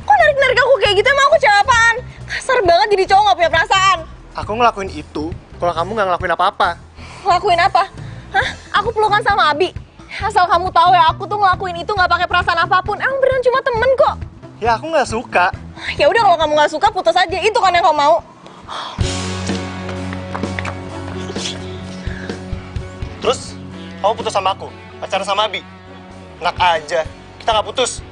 Kok narik-narik aku kayak gitu? Emang aku cewek apaan? Kasar banget jadi cowok nggak punya perasaan. Aku ngelakuin itu kalau kamu nggak ngelakuin apa-apa. Ngelakuin apa? Hah? Aku pelukan sama Abi. Asal kamu tahu ya, aku tuh ngelakuin itu nggak pakai perasaan apapun. Emang beneran cuma temen kok. Ya aku nggak suka. Ya udah kalau kamu nggak suka putus aja. Itu kan yang kamu mau. Terus kamu putus sama aku, pacaran sama Abi. Enak aja, kita nggak putus.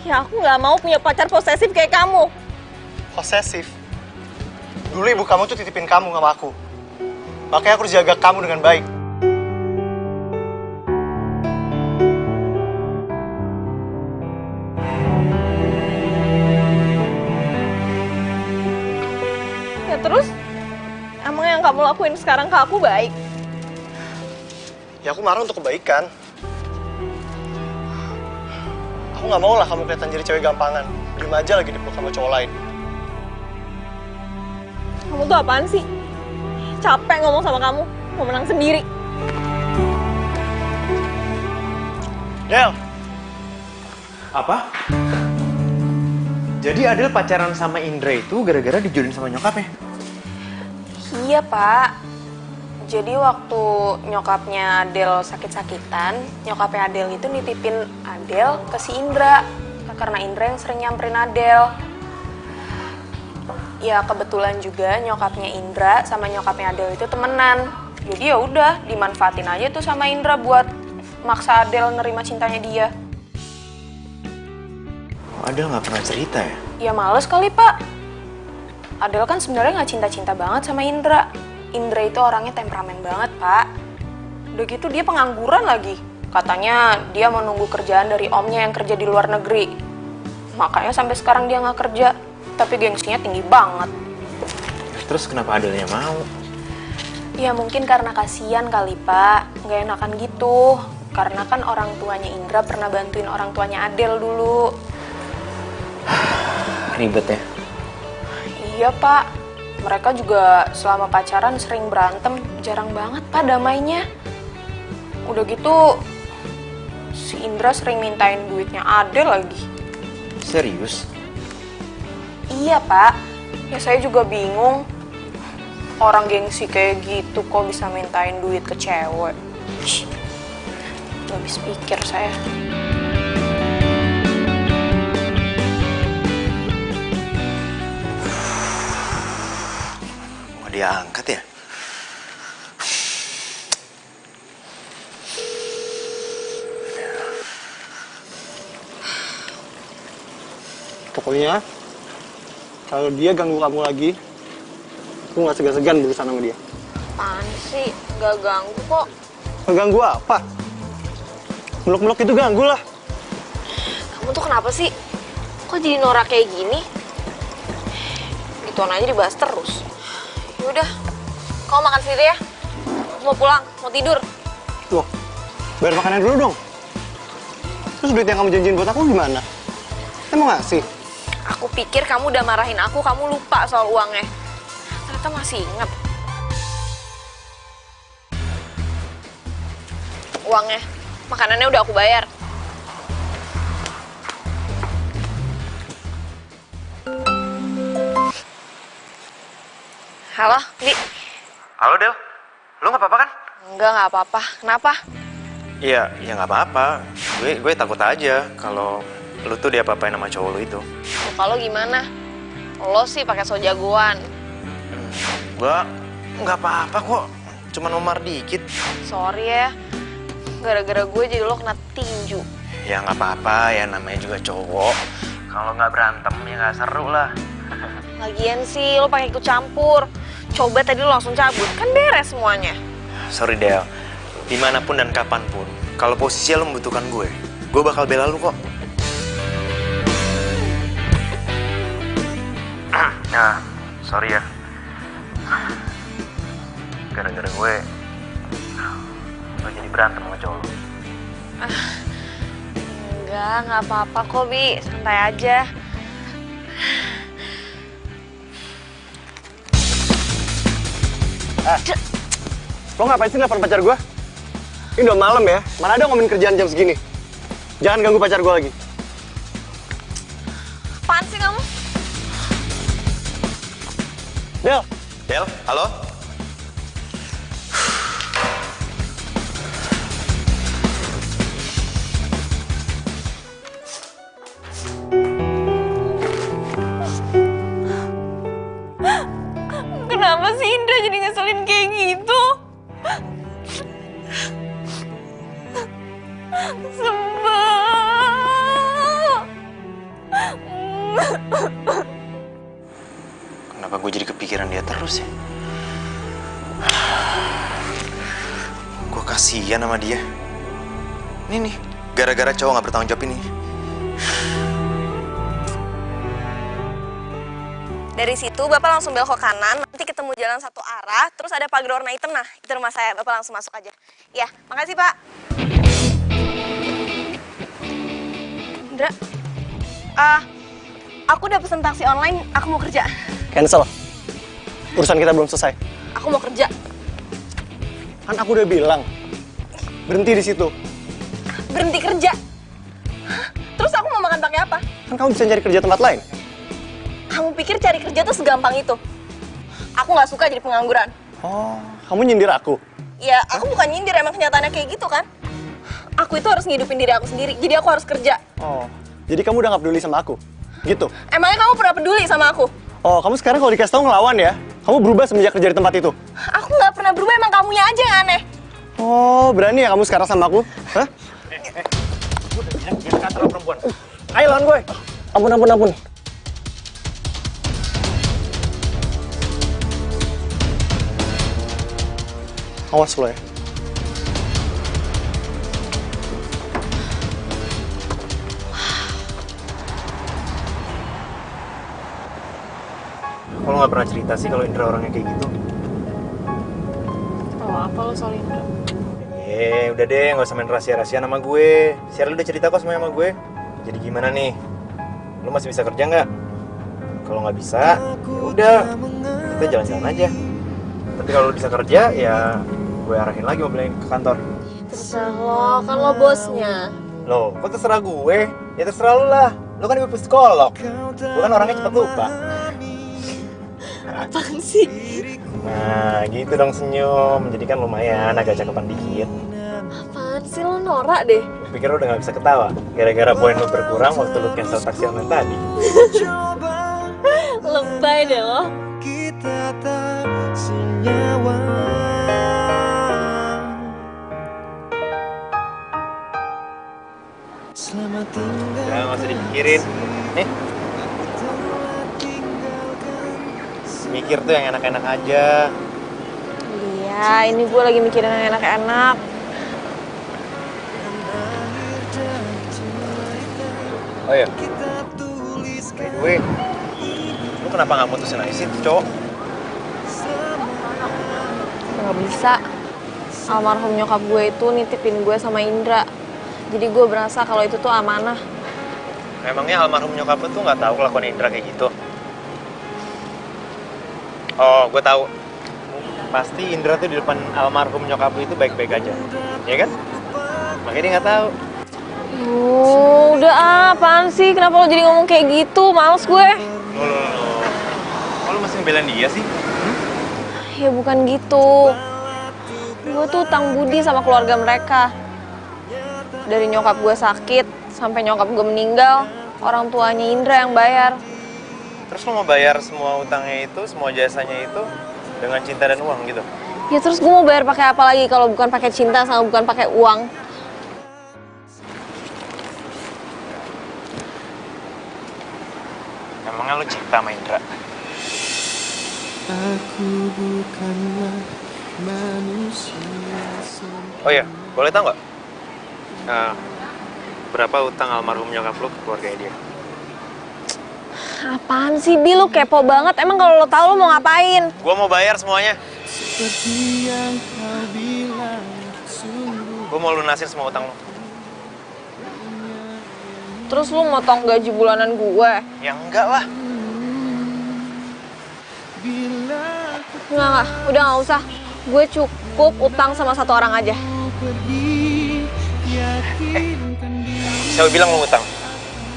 Ya aku nggak mau punya pacar posesif kayak kamu. Posesif. Dulu ibu kamu tuh titipin kamu sama aku. Makanya aku harus jaga kamu dengan baik. Ya terus, emang yang kamu lakuin sekarang ke aku baik? Ya aku marah untuk kebaikan. Aku nggak mau lah kamu kelihatan jadi cewek gampangan. Diem aja lagi dipeluk sama cowok lain. Kamu tuh apaan sih? Capek ngomong sama kamu, mau menang sendiri. Del, Apa? Jadi Adel pacaran sama Indra itu gara-gara dijodohin sama nyokapnya? Iya, Pak. Jadi waktu nyokapnya Adel sakit-sakitan, nyokapnya Adel itu nitipin Adel ke si Indra. Karena Indra yang sering nyamperin Adel. Ya kebetulan juga nyokapnya Indra sama nyokapnya Adel itu temenan. Jadi ya udah dimanfaatin aja tuh sama Indra buat maksa Adel nerima cintanya dia. Adel nggak pernah cerita ya? Ya males kali, Pak. Adel kan sebenarnya nggak cinta-cinta banget sama Indra. Indra itu orangnya temperamen banget, Pak. Udah gitu dia pengangguran lagi. Katanya dia mau nunggu kerjaan dari omnya yang kerja di luar negeri. Makanya sampai sekarang dia nggak kerja. Tapi gengsinya tinggi banget. Terus kenapa Adelnya mau? Ya mungkin karena kasihan kali, Pak. Nggak enakan gitu. Karena kan orang tuanya Indra pernah bantuin orang tuanya Adel dulu. Ribet ya? Iya, Pak. Mereka juga selama pacaran sering berantem. Jarang banget, Pak, damainya. Udah gitu, si Indra sering mintain duitnya Adel lagi. Serius? Iya, Pak. Ya saya juga bingung. Orang gengsi kayak gitu kok bisa mintain duit ke cewek. Gak habis pikir saya. Mau dia angkat ya? Pokoknya, kalau dia ganggu kamu lagi, aku nggak segan-segan berurusan sama dia. Apaan sih? Gak ganggu kok. Ngeganggu apa? Meluk-meluk itu ganggu lah. Kamu tuh kenapa sih? Kok jadi norak kayak gini? Gituan aja dibahas terus. Yaudah, kamu makan sendiri ya. Aku mau pulang, mau tidur. Loh, bayar makannya dulu dong. Terus duit yang kamu janjiin buat aku gimana? Emang ngasih? Aku pikir kamu udah marahin aku, kamu lupa soal uangnya. Ternyata masih ingat. Uangnya, makanannya udah aku bayar. Halo, Bi. Halo Del, lu nggak apa-apa kan? Enggak apa-apa. Kenapa? Iya, ya nggak apa-apa. Gue takut aja kalau lu tuh diapa-apain sama cowok lu itu. Kalau gimana? Lo sih pakai so jagoan. Gua nggak apa-apa kok, cuman memar dikit. Sorry ya. Gara-gara gue jadi lo kena tinju. Ya nggak apa-apa, ya namanya juga cowok. Kalau nggak berantem ya nggak seru lah. Lagian sih lo pakai ikut campur. Coba tadi lo langsung cabut, kan beres semuanya. Sorry Del, dimanapun dan kapanpun, kalau posisi lo membutuhkan gue bakal bela lu kok. Nah, sorry ya. Gara-gara gue jadi berantem sama cowok lu. Enggak apa-apa kok, Bi. Santai aja. Lo ngapain sih nelfon pacar gue? Ini udah malam ya, mana ada ngomongin kerjaan jam segini. Jangan ganggu pacar gue lagi. Apaan sih kamu? Del, Del, halo? Kenapa sih Indra jadi ngeselin kayak gitu? Kenapa gue jadi kepikiran dia terus ya? Gue kasihan sama dia. Ini nih, gara-gara cowok gak bertanggung jawab ini. Dari situ Bapak langsung belok ke kanan, nanti ketemu jalan satu arah, terus ada pagar warna hitam, nah itu rumah saya, Bapak langsung masuk aja. Ya, makasih Pak. Indra, aku udah pesen taksi online, aku mau kerja. cancel. Urusan kita belum selesai. Aku mau kerja. Kan aku udah bilang, berhenti di situ. Berhenti kerja? Hah? Terus aku mau makan pakai apa? Kan kamu bisa cari kerja tempat lain. Kamu pikir cari kerja tuh segampang itu? Aku nggak suka jadi pengangguran. Oh, kamu nyindir aku? Ya, aku bukan nyindir, emang kenyataannya kayak gitu kan? Aku itu harus ngidupin diri aku sendiri, jadi aku harus kerja. Oh, jadi kamu udah gak peduli sama aku? Gitu? Emangnya kamu pernah peduli sama aku? Oh, kamu sekarang kalau dikasih tau ngelawan ya? Kamu berubah semenjak kerja di tempat itu? Aku nggak pernah berubah, emang kamunya aja yang aneh. Oh, berani ya kamu sekarang sama aku? Hah? Jangan kata lo perempuan. Ayo lawan gue! Ampun. Awas lo ya. Kalau nggak pernah cerita sih kalau Indra orangnya kayak gitu. Oh, apa lo soal Indra? Udah deh, nggak usah main rahasia-rahasia sama gue. Cheryl udah cerita kok semuanya sama gue. Jadi gimana nih? Lu masih bisa kerja nggak? Kalau nggak bisa, ya udah, kita jalan-jalan aja. Tapi kalau lu bisa kerja, ya gue arahin lagi mobilnya ke kantor. Terserah lo, kan lo bosnya. Loh, kok terserah gue? Ya terserah lu lah. Lu kan ibu psikolog. Gue kan orangnya cepet lupa. Apaan sih? Nah, gitu dong senyum. Jadi kan lumayan agak cakepan dikit. Apaan sih, lo norak deh. Gue pikir lu udah gak bisa ketawa. Gara-gara poin lu berkurang waktu lu cancel taksi online tadi. Lebay deh lo. Kita tak senyawa. Selamat tinggal. Udah gak usah dipikirin. Nih. Mikir tuh yang enak-enak aja. Iya, ini gue lagi mikirin yang enak-enak. Oh iya. Gue. Lu kenapa gak mutusin aja sih tuh cowok? Nggak bisa. Almarhum nyokap gue itu nitipin gue sama Indra. Jadi gue berasa kalau itu tuh amanah. Emangnya almarhum nyokap lu tuh gak tahu kelakuan Indra kayak gitu? Oh, gue tahu. Pasti Indra tuh di depan almarhum nyokap lu itu baik-baik aja. Ya kan? Makanya dia gak tahu. Udah apaan sih? Kenapa lo jadi ngomong kayak gitu? Males gue. Loh. Kok lu masih ngebelain dia sih? Ya bukan gitu. Gue tuh utang budi sama keluarga mereka. Dari nyokap gue sakit sampai nyokap gue meninggal, orang tuanya Indra yang bayar. Terus lu mau bayar semua utangnya itu, semua jasanya itu dengan cinta dan uang gitu? Ya terus gue mau bayar pakai apa lagi kalau bukan pakai cinta sama bukan pakai uang? Emangnya lu cinta sama Indra? Aku bukanlah manusia. Oh iya, boleh tau nggak? Berapa utang almarhum nyokap lu ke keluarganya dia? Apaan sih, Bi? Lu kepo banget. Emang kalau lo tahu lo mau ngapain? Gua mau bayar semuanya. Seperti yang kau bilang, sungguh. Gua mau lunasin semua utang lu. Terus lu motong gaji bulanan gue? Ya enggak lah. Enggak. Udah nggak usah. Gue cukup utang sama satu orang aja. Siapa bilang lu utang?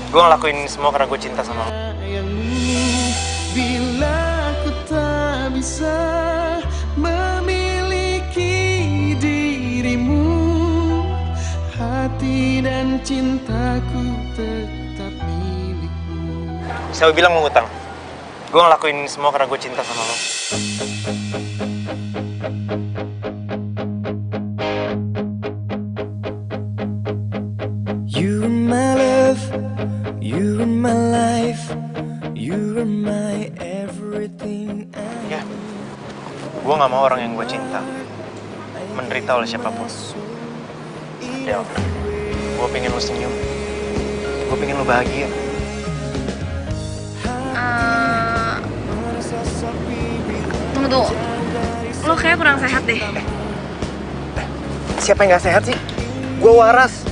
Gue ngelakuin ini semua karena gue cinta sama lu. Bila aku tak bisa memiliki dirimu, hati dan cintaku tetap milikmu. Siapa bilang lu utang? Gue ngelakuin ini semua karena gue cinta sama lu. You are my love, you are my life, you are my everything. Ya, gue gak mau orang yang gue cinta menderita oleh siapapun. Del, gue pengen lu senyum, gue pengen lu bahagia. Tunggu. Lo kayak kurang sehat deh. Siapa yang gak sehat sih? Gue waras.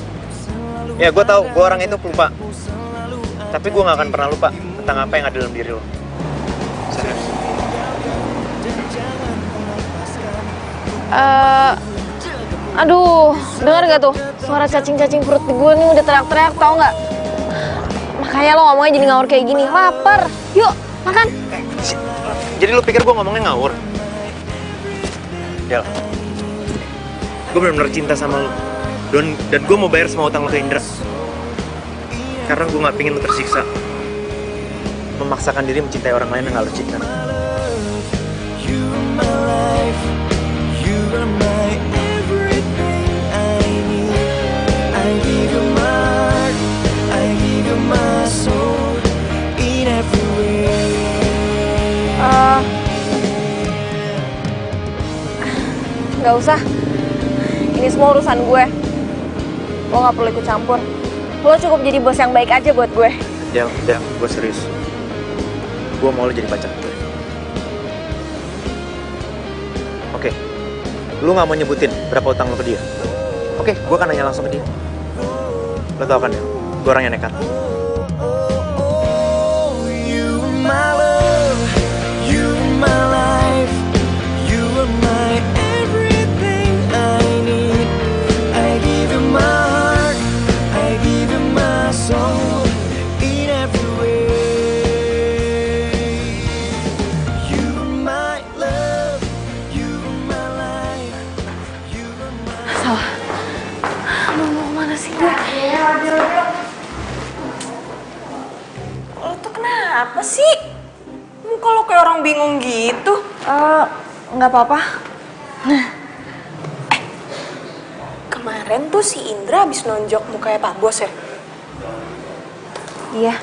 Ya, gue tahu gue orang itu pelupa. Tapi gue gak akan pernah lupa tentang apa yang ada dalam diri lo. Serius. Aduh, dengar gak tuh? Suara cacing-cacing perut di gue nih udah teriak-teriak, tau gak? Makanya lo ngomongnya jadi ngawur kayak gini. Lapar. Yuk, makan. Jadi lo pikir gue ngomongnya ngawur? Del, gue benar-benar cinta sama lo. Dan gue mau bayar semua utang lo ke Indra. Karena gue gak pengen lo tersiksa memaksakan diri mencintai orang lain yang gak lo cinta. You are my life, you are my everything I need. I give you my heart, I give you my soul in every way. Gak usah. Ini semua urusan gue. Lo gak perlu ikut campur. Lo cukup jadi bos yang baik aja buat gue. Del, gue serius. Gue mau lo jadi pacar gue. Oke, lu gak mau nyebutin berapa utang lo ke dia? Oke, gue akan nanya langsung ke dia. Lo tau kan ya, gue orang yang nekat. Oh, you are my love, you are my life, you are my everything I need. I give you my heart, I give you my soul in Lo tuh kenapa sih? Muka lo kayak orang bingung gitu. Nggak apa-apa. Kemarin tuh si Indra habis nonjok mukanya Pak Bos ya? Iya.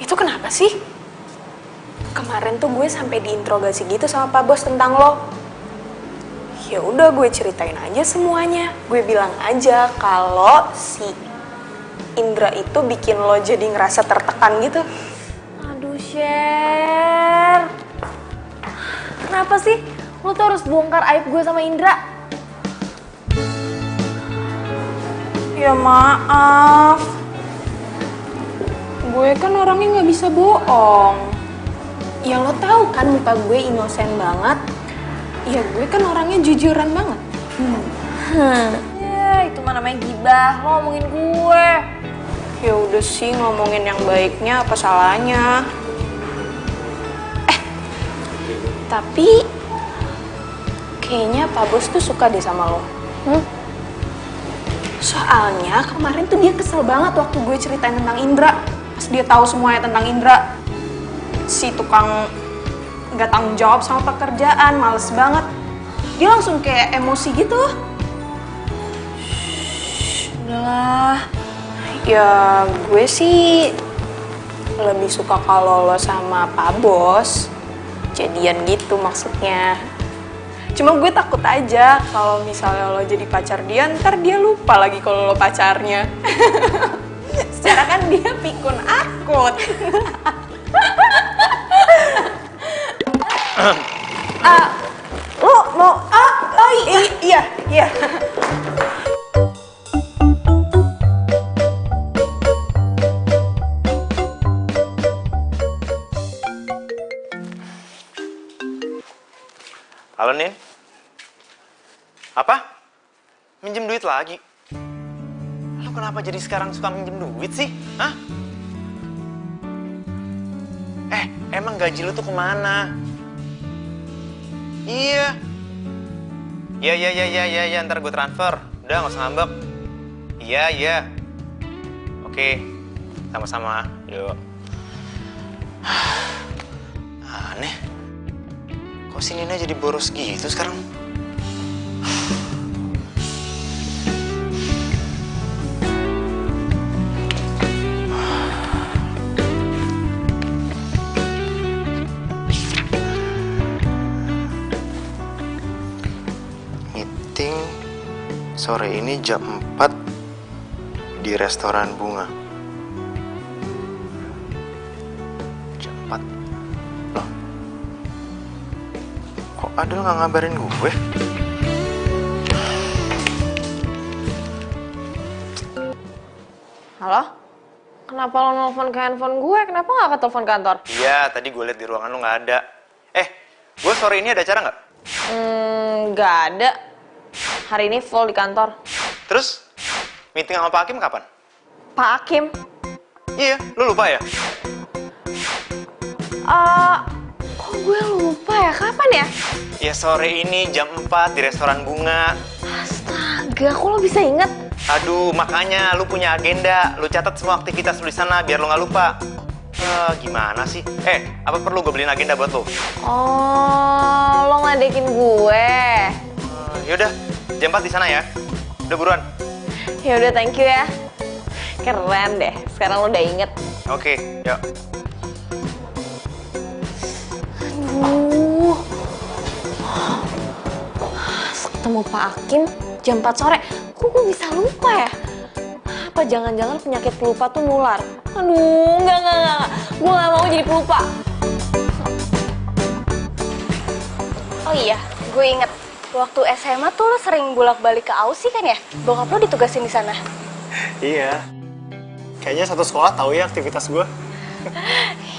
Itu kenapa sih? Kemarin tuh gue sampai diinterogasi gitu sama Pak Bos tentang lo. Ya udah gue ceritain aja semuanya. Gue bilang aja kalau si Indra itu bikin lo jadi ngerasa tertekan gitu. Aduh, Sher. Kenapa sih? Lo tuh harus bongkar aib gue sama Indra. Ya maaf. Gue kan orangnya nggak bisa bohong. Ya lo tahu kan muka gue inosen banget. Ya gue kan orangnya jujuran banget. Ya, itu mah namanya gibah. Lo ngomongin gue. Ya udah sih ngomongin yang baiknya apa salahnya. Tapi kayaknya Pak Bos tuh suka deh sama lo. Soalnya kemarin tuh dia kesel banget waktu gue ceritain tentang Indra. Pas dia tahu semuanya tentang Indra. Si tukang nggak tanggung jawab sama pekerjaan, males banget. Dia langsung kayak emosi gitu. Udahlah. Ya gue sih lebih suka kalau lo sama Pak Bos jadian gitu maksudnya. Cuma gue takut aja kalau misalnya lo jadi pacar dia, ntar dia lupa lagi kalau lo pacarnya. Secara kan dia pikun akut. Lo mau iya. Halo, Nin. Apa? Minjem duit lagi? Lo kenapa jadi sekarang suka minjem duit sih? Hah? Emang gaji lo tuh kemana? Iya. Iya, ntar gue transfer. Udah, gak usah ngambek. Iya. Oke, sama-sama. Yuk. Aneh. Kok si Nina jadi boros gitu sekarang? Meeting sore ini jam 4 di restoran Bunga. Jam 4? Loh? Kok Adel nggak ngabarin gue? Halo? Kenapa lo nelfon ke handphone gue? Kenapa nggak ke telepon kantor? Iya, tadi gue liat di ruangan lo nggak ada. Gue sore ini ada acara nggak? Nggak ada. Hari ini full di kantor. Terus, meeting sama Pak Hakim kapan? Pak Hakim? Iya, lo lupa ya? Kok gue lupa ya? Kapan ya? Ya sore ini jam 4 di restoran Bunga. Astaga, kok lo bisa inget? Aduh, makanya lu punya agenda. Lu catat semua aktivitas lu di sana biar lu nggak lupa. Gimana sih? Apa perlu gue beliin agenda buat lo? Oh, lo ngadekin gue. Yaudah, jam 4 di sana ya. Udah buruan. Ya udah, thank you ya. Keren deh. Sekarang lo udah inget. Oke, yuk. Aduh. Ketemu Pak Hakim jam 4 sore. Kok gue bisa lupa ya? Apa jangan-jangan penyakit pelupa tuh nular? Aduh, enggak. Gue gak mau jadi pelupa. Oh iya, gue inget. Waktu SMA tuh lo sering bolak-balik ke Aussie kan ya? Bokap lo ditugasin di sana. Iya. Kayaknya satu sekolah tahu ya aktivitas gue.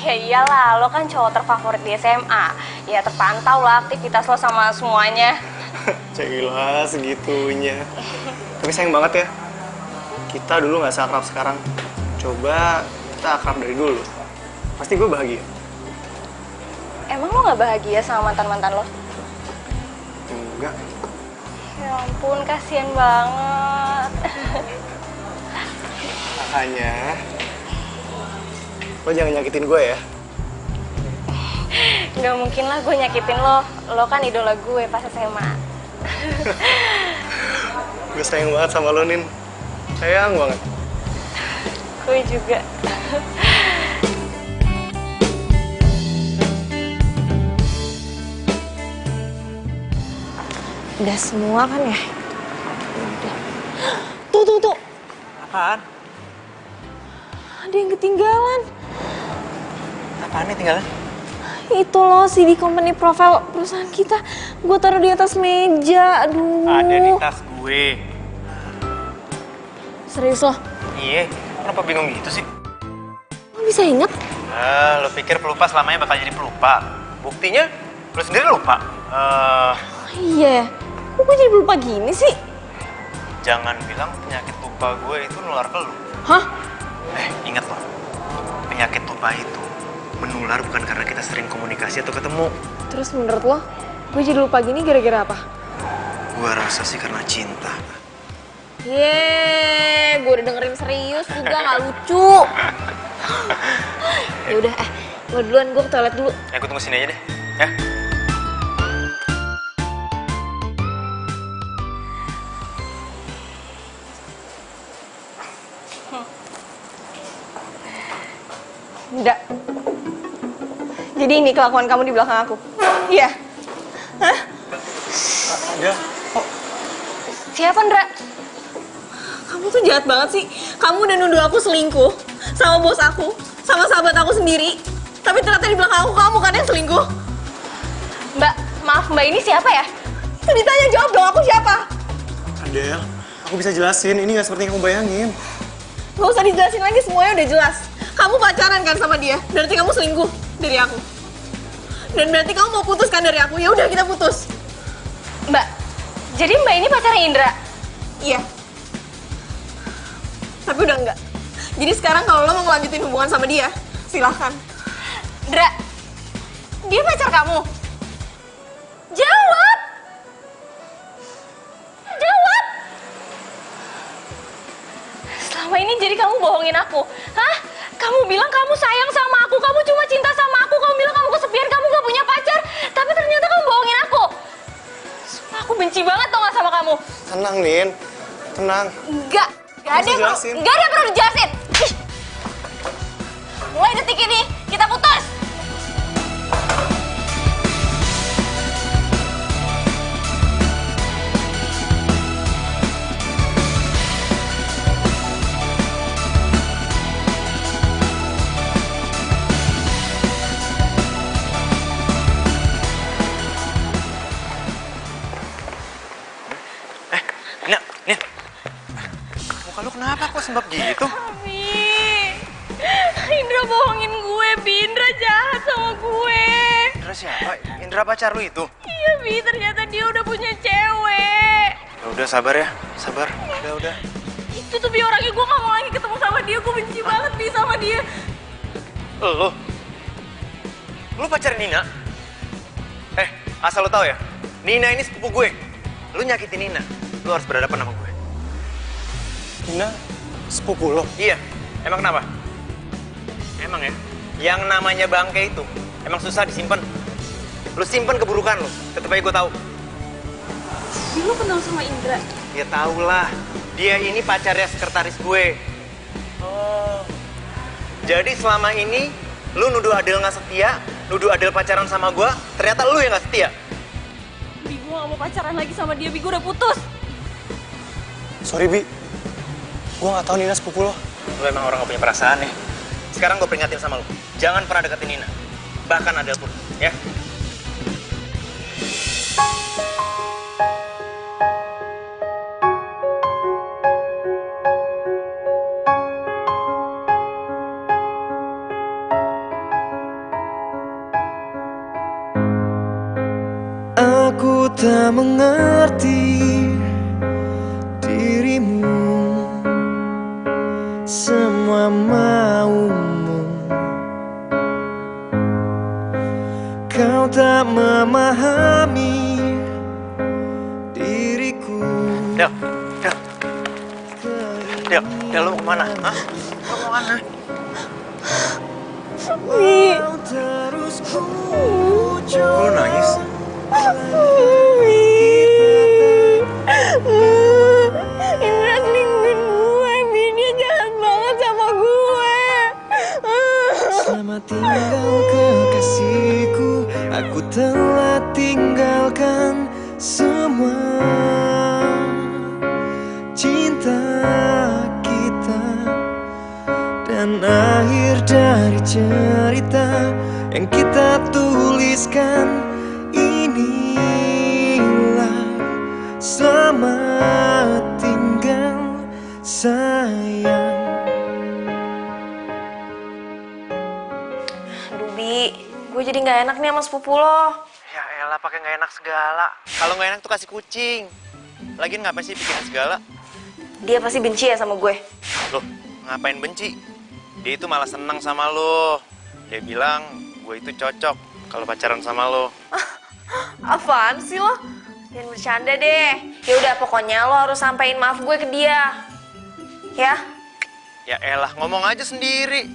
Ya iyalah, lo kan cowok terfavorit di SMA. Ya terpantau lah aktivitas lo sama semuanya. Cailah segitunya. Tapi sayang banget ya. Kita dulu nggak seakrab sekarang. Coba kita akrab dari dulu. Pasti gue bahagia. Emang lo gak bahagia sama mantan-mantan lo? Enggak. Ya ampun, kasihan banget. Makanya lo jangan nyakitin gue ya. Nggak mungkin lah gue nyakitin lo. Lo kan idola gue pas SMA. Gue sayang banget sama lo, Nin. Sayang banget. Gue juga. Udah semua kan ya? Udah. Tuh. Apaan? Ada yang ketinggalan. Apaan nih tinggalan? Itu loh CD company profile perusahaan kita. Gue taruh di atas meja. Aduh. Ada di tas gue. Serius loh? Iya, kenapa bingung gitu sih? Lo bisa inget? Lo pikir pelupa selamanya bakal jadi pelupa? Buktinya, lo sendiri lupa. Iya. Kok gue jadi lupa gini sih? Jangan bilang penyakit lupa gue itu nular ke lo. Hah? Ingat loh, penyakit lupa itu menular bukan karena kita sering komunikasi atau ketemu. Terus menurut lo, gue jadi lupa gini gara-gara apa? Gue rasa sih karena cinta. Yeay, gue udah dengerin serius juga, gak lucu. Yaudah, gue duluan, gue ke toilet dulu. Gue tunggu sini aja deh, ya. Enggak. Jadi ini kelakuan kamu di belakang aku? Iya. Hah? Ya. Siapa, Ndra? Kamu tuh jahat banget sih. Kamu udah nuduh aku selingkuh sama bos aku, sama sahabat aku sendiri. Tapi ternyata di belakang aku kamu kan yang selingkuh. Mbak, maaf Mbak, ini siapa ya? Itu ditanya, jawab dong, aku siapa? Adel, aku bisa jelasin. Ini nggak seperti yang kamu bayangin. Gak usah dijelasin lagi, semuanya udah jelas. Kamu pacaran kan sama dia, berarti kamu selingkuh dari aku. Dan berarti kamu mau putus kan dari aku, ya udah kita putus. Mbak, jadi Mbak ini pacarnya Indra? Iya. Tapi udah enggak. Jadi sekarang kalau lo mau ngelanjutin hubungan sama dia, silahkan. Indra, dia pacar kamu? Jawab! Jawab! Selama ini jadi kamu bohongin aku, hah? Kamu bilang kamu sayang sama aku, kamu cuma cinta sama aku, kamu bilang kamu kesepian, kamu gak punya pacar, tapi ternyata kamu bohongin aku. Sumpah, aku benci banget tau gak sama kamu. Tenang, Nin. Tenang. Gak ada yang perlu dijelasin. Ih. Mulai detik ini, kita putus. Nih, muka lu kenapa kok sembab gitu? Bi, Indra bohongin gue, Bi. Indra jahat sama gue. Indra siapa? Indra pacar lu itu? Iya, Bi, ternyata dia udah punya cewek. Udah sabar ya, sabar. Udah. Itu tuh Bi orangnya, gue gak mau lagi ketemu sama dia. Gue benci banget Bi sama dia. Lu pacarin Nina? Asal lu tahu ya, Nina ini sepupu gue. Lu nyakitin Nina, lu harus berhadapan sama gue. Nina, sepupu lo? Iya, emang kenapa? Emang ya, yang namanya bangke itu emang susah disimpan. Lu simpen keburukan lu, tetep aja gue tahu. Lu kenal sama Indra? Ya tau lah, dia ini pacarnya sekretaris gue. Oh, jadi selama ini lu nuduh Adel nggak setia, nuduh Adel pacaran sama gue, ternyata lu yang nggak setia. Bi, gue gak mau pacaran lagi sama dia, Bi. Gue udah putus. Sorry, Bi. Gue gak tahu Nina sepupu lo. Lu emang orang gak punya perasaan ya. Sekarang gue peringatin sama lu, jangan pernah deketin Nina. Bahkan Adel pun, ya. Aku tak mengerti dirimu, semua maumu. Kau tak memahami diriku. Del. Del, lo mau kemana? Hah? Lo mau kemana? Kok lo nangis? Indra selingkuhin gue, Bi. Dia jahat banget sama gue. Selamat tinggal kekasihku, aku telah tinggalkan semua cinta kita dan akhir dari cerita yang kita tuliskan. Inilah selamat tinggal sayang. Aduh, Bi, gue jadi nggak enak nih sama sepupu lo. Ya elah, pakai nggak enak segala. Kalau nggak enak tuh kasih kucing. Lagian ngapain sih bikin segala? Dia pasti benci ya sama gue. Loh, ngapain benci? Dia itu malah senang sama lo. Dia bilang gue itu cocok kalau pacaran sama lo. Apaan sih lo? Jangan bercanda deh. Ya udah, pokoknya lo harus sampein maaf gue ke dia. Ya? Ya elah, ngomong aja sendiri.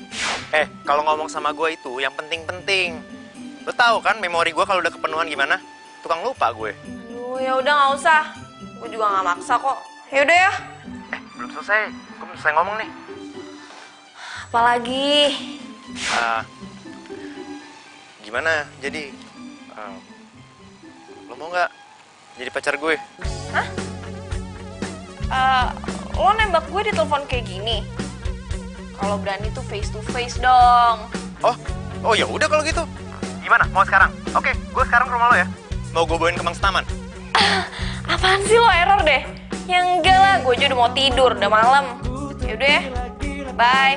Kalau ngomong sama gue itu yang penting-penting. Lo tahu kan memori gue kalau udah kepenuhan gimana? Tukang lupa gue. Aduh, ya udah nggak usah. Gue juga nggak maksa kok. Ya udah ya. Belum selesai. Gue belum selesai ngomong nih. Apalagi? Gimana? Jadi, lo mau nggak jadi pacar gue? Hah? Lo nembak gue di telepon kayak gini? Kalau berani tuh face to face dong. Oh ya udah kalau gitu. Gimana? Mau sekarang? Oke, gue sekarang ke rumah lo ya. Mau gue bawain ke Mang Taman. Apaan sih lo, error deh? Ya enggak lah, gue aja udah mau tidur, udah malam. Yaudah ya, bye.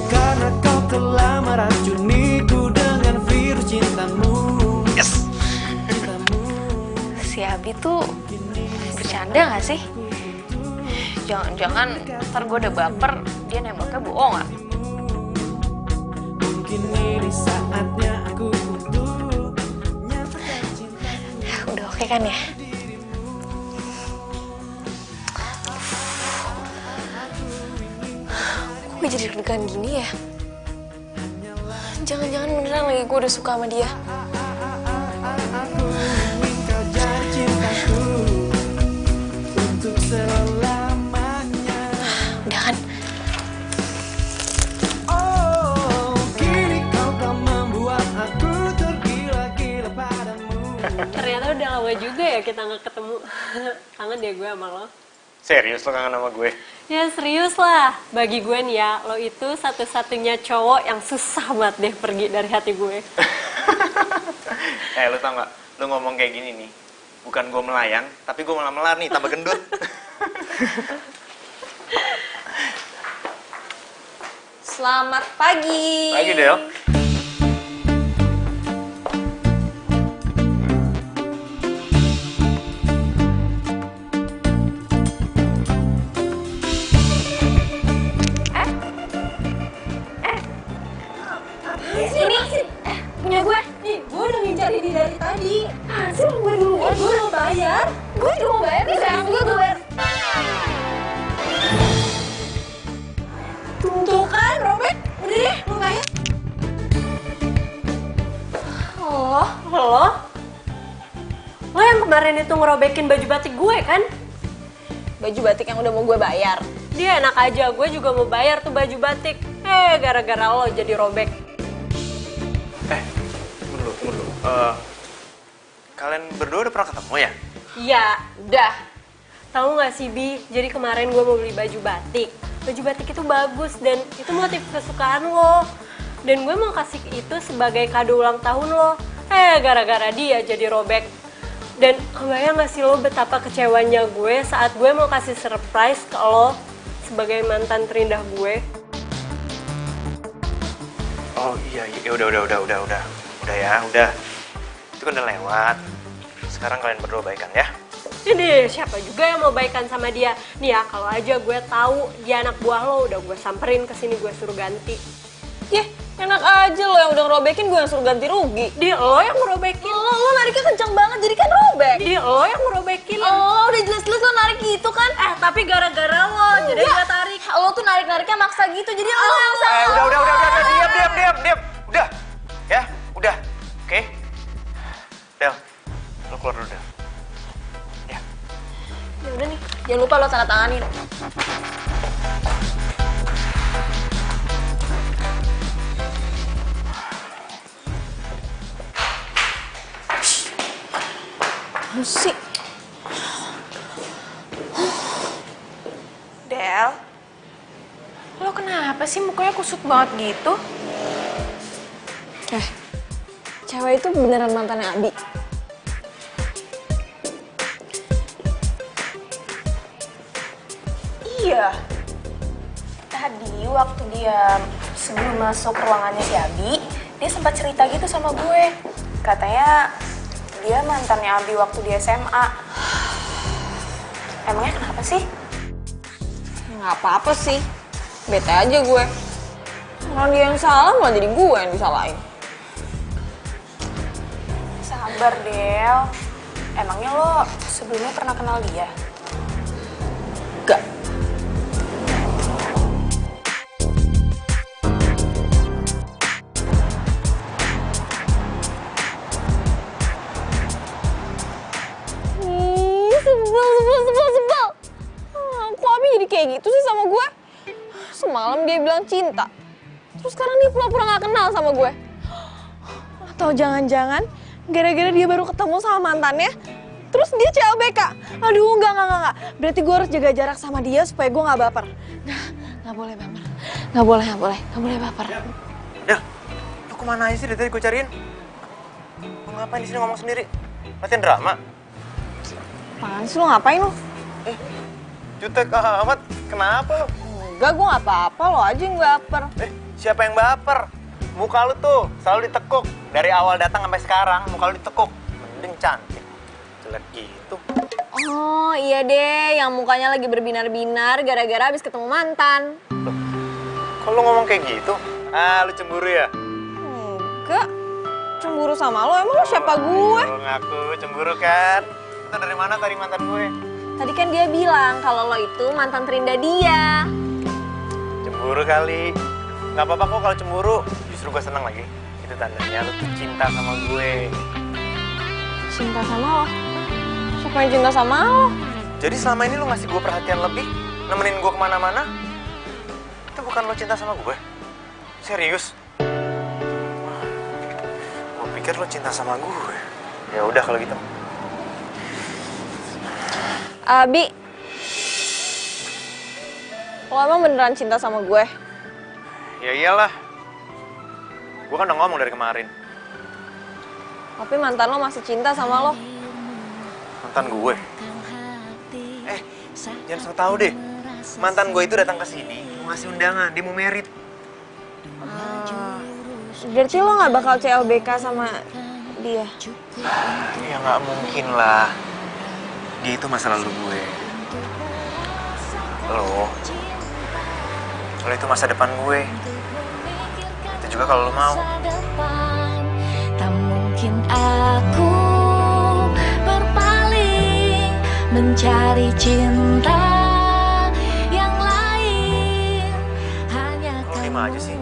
Karena kau telah meracuniku dengan virus cintamu. Yes. Si Abi tuh bercanda gak sih? Jangan-jangan ntar gue udah baper, dia nembaknya bohong gak? Mungkin ini saatnya aku untuk nyatakan cinta. Udah oke kan ya? Kok gue jadi deg-degan gini ya? Jangan-jangan beneran lagi gue udah suka sama dia. Aku ingin kau jadi cintaku untuk selamanya. Udah kan? Oh, kini kau telah membuat aku tergila-gila padamu. Ternyata udah lama juga ya kita nggak ketemu. Kangen deh gue sama lo. Serius lo kangen sama gue? Ya serius lah. Bagi gue nih ya, lo itu satu-satunya cowok yang susah banget deh pergi dari hati gue. Lo tau gak? Lo ngomong kayak gini nih, bukan gue melayang, tapi gue malah melar nih, tambah gendut. Selamat pagi. Pagi, Del. Punya gue. Nih, gue udah ngincar ini dari tadi. Hasil gue duluan, gue udah bayar. Gue juga mau bayar nih, sayang gue bayar. Tuh kan, Robert. Udah deh, lo bayar. Lo yang kemarin itu ngerobekin baju batik gue kan? Baju batik yang udah mau gue bayar. Dia enak aja, gue juga mau bayar tuh baju batik. Gara-gara lo jadi robek. Tunggu dulu. Kalian berdua udah pernah ketemu ya? Iya, udah. Tahu nggak sih Bi, jadi kemarin gue mau beli baju batik. Baju batik itu bagus dan itu motif kesukaan lo. Dan gue mau kasih itu sebagai kado ulang tahun lo. Gara-gara dia jadi robek. Dan kebayang nggak sih lo betapa kecewanya gue saat gue mau kasih surprise ke lo sebagai mantan terindah gue. Oh iya, udah. Udah. Itu kan udah lewat. Sekarang kalian berdua baikan ya. Jadi siapa juga yang mau baikan sama dia? Nih ya, kalau aja gue tahu dia anak buah lo, udah gue samperin ke sini, gue suruh ganti. Enak aja lo yang udah ngerobekin, gue yang suruh ganti rugi. Dia lo yang ngerobekin. Lo nariknya kencang banget, jadi kan robek. Dia lo yang ngerobekin. Oh, udah jelas-jelas lo narik gitu kan? Tapi gara-gara lo, jadi gue tarik. Lo tuh narik-nariknya maksa gitu, jadi lo yang salah. Udah, diam. Udah, ya, udah, oke? Del, lo keluar dulu, Del. Ya. Ya udah nih, jangan lupa lo tanda tanganin. Musik. Del, lo kenapa sih mukanya kusut banget gitu? Cewek itu beneran mantannya Abi. Iya. Tadi waktu dia sebelum masuk ruangannya si Abi, dia sempat cerita gitu sama gue. Katanya dia mantannya Abi waktu di SMA. Emangnya kenapa sih? Nggak apa-apa sih. Bete aja gue. Kalau dia yang salah malah jadi gue yang disalahin. Sabar, Del. Emangnya lo sebelumnya pernah kenal dia? Enggak. Sebel. Kok Abi jadi kayak gitu sih sama gue? Semalam dia bilang cinta. Terus sekarang dia pura-pura gak kenal sama gue. Atau jangan-jangan gara-gara dia baru ketemu sama mantannya, terus dia CLBK. Aduh, enggak. Berarti gue harus jaga jarak sama dia supaya gue gak baper. Nggak boleh baper. Nggak boleh baper. Del, lo kemana aja sih dari tadi gue cariin? Lo ngapain di sini ngomong sendiri? Latihan drama? Apaan sih lo, ngapain lo? Jutek amat, kenapa lo? Enggak, gue gak apa-apa, lo aja yang baper. Siapa yang baper? Muka lu tuh selalu ditekuk. Dari awal datang sampai sekarang, muka lu ditekuk. Mending cantik. Jelek gitu. Oh iya deh, yang mukanya lagi berbinar-binar gara-gara habis ketemu mantan. Loh, kok lu ngomong kayak gitu? Lu cemburu ya? Enggak, cemburu sama lo, emang lo siapa gue? Lu ngaku cemburu kan? Itu dari mana tadi mantan gue? Tadi kan dia bilang kalau lo itu mantan terindah dia. Cemburu kali. Gak apa-apa kok kalau cemburu, justru gue seneng lagi. Itu tandanya lu tuh cinta sama gue. Cinta sama lo? Siapa yang cinta sama lo? Jadi selama ini lu ngasih gue perhatian lebih, nemenin gue kemana-mana, itu bukan lo cinta sama gue? Serius? Gue pikir lo cinta sama gue. Ya udah kalau gitu. Abi, lo emang beneran cinta sama gue? Ya iyalah. Gue kan udah ngomong dari kemarin. Tapi mantan lo masih cinta sama lo. Mantan gue? Jangan sok tau deh. Mantan gue itu datang ke sini mau ngasih undangan, dia mau merit. Berarti lo gak bakal CLBK sama dia? Ya nggak mungkin lah. Dia itu masa lalu gue. Lo itu masa depan gue. Itu juga kalau lo mau. Tak mungkin aku berpaling mencari cinta yang lain. Hanya Lo diem aja sih.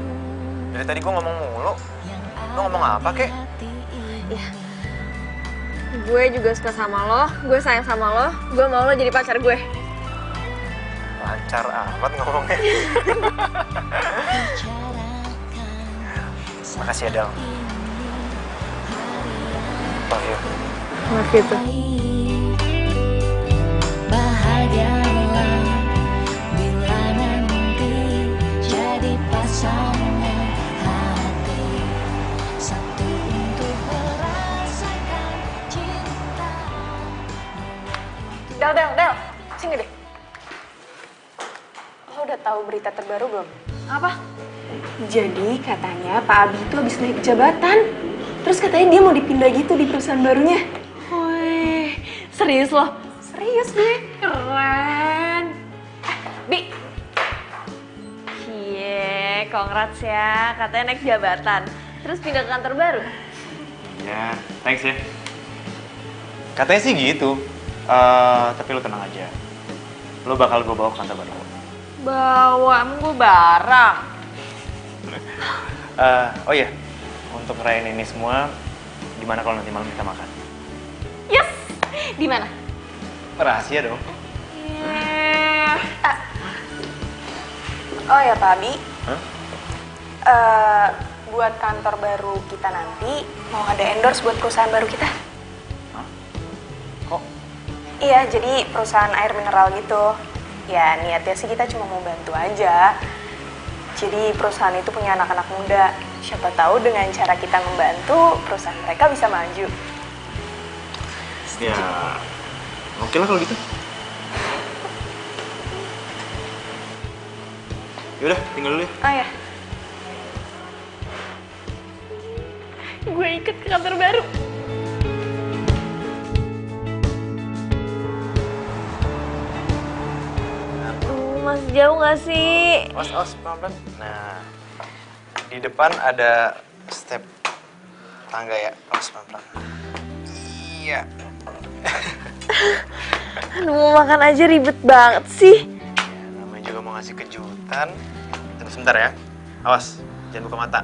Dari tadi gue ngomong mulu. Lo ngomong apa kek? Iya. Gue juga suka sama lo, gue sayang sama lo, gue mau lo jadi pacar gue. Lancar amat ngomongnya. Makasih ya, Del. Love you. Love you tuh. bahagialah bila nanti jadi pasangan hati satu untuk merasakan cinta. Del, sini deh. Lo udah tahu berita terbaru belum? Apa? Jadi katanya Pak Abi itu habis naik jabatan. Terus katanya dia mau dipindah gitu di perusahaan barunya. Wih, serius loh? Serius gue, keren. Bi. Cie, congrats ya. Katanya naik jabatan. Terus pindah ke kantor baru. Ya, thanks ya. Katanya sih gitu. Tapi lu tenang aja. Lu bakal gue bawa ke kantor baru. Bawa, emang gue barang. Oh iya, untuk ngerayain ini semua, gimana kalau nanti malam kita makan? Yes! Di mana? Rahasia dong. Oh ya Pak Abi, Hah? buat kantor baru kita nanti mau ada endorse buat perusahaan baru kita. Hah? Kok? Iya, jadi perusahaan air mineral gitu. Ya niatnya sih kita cuma mau bantu aja. Jadi perusahaan itu punya anak-anak muda. Siapa tahu dengan cara kita membantu, perusahaan mereka bisa maju. Ya, oke lah kalau gitu. Yaudah, tinggal dulu ya. Oh ya. Gue ikut ke kantor baru. Mas, jauh gak sih? Awas, pelan-pelan. Nah, di depan ada step tangga ya. Awas, pelan-pelan. Iya. Aduh, mau makan aja ribet banget sih. Ya, namanya juga mau ngasih kejutan. Tunggu sebentar ya. Awas, jangan buka mata.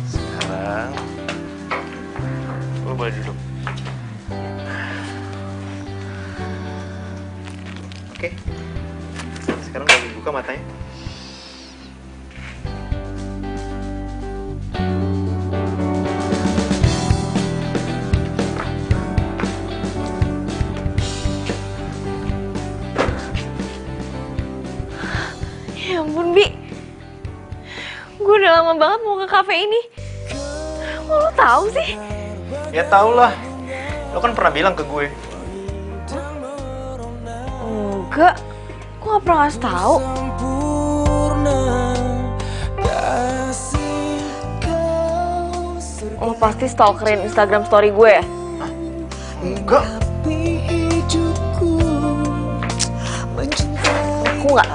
Sekarang, lu boleh duduk. Oke. Sekarang lagi buka matanya. Ya ampun, Bi. Gue udah lama banget mau ke kafe ini. Kok lo tahu sih? Ya tau lah. Lo kan pernah bilang ke gue. Enggak. Gue gak pernah ngasih tahu. Lo pasti stalkerin Instagram story gue ya? Enggak. Aku nggak.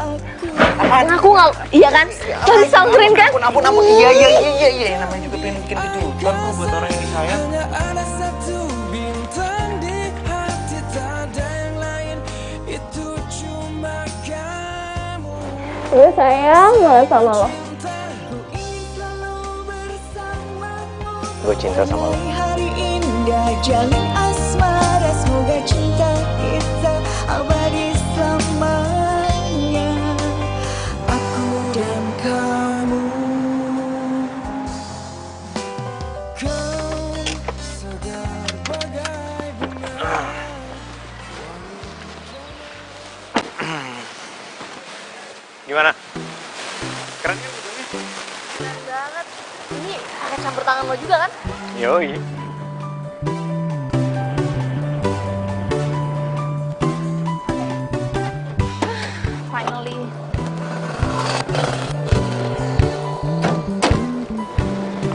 Aku nggak. Iya kan? Pasti stalkerin kan? Ampun. Iya. Namanya juga pengen bikin kejutan kok buat orang yang disayang. Gue sayang banget sama lo. Gue cinta sama lo. Hari indah jalin asmara, semoga cinta kita abadi selamanya. Aku dan kamu. Kau segar bagai bunga. Gimana? Keren kan gedungnya? Keren banget. Ini pakai campur tangan lo juga kan? Yoi. Finally.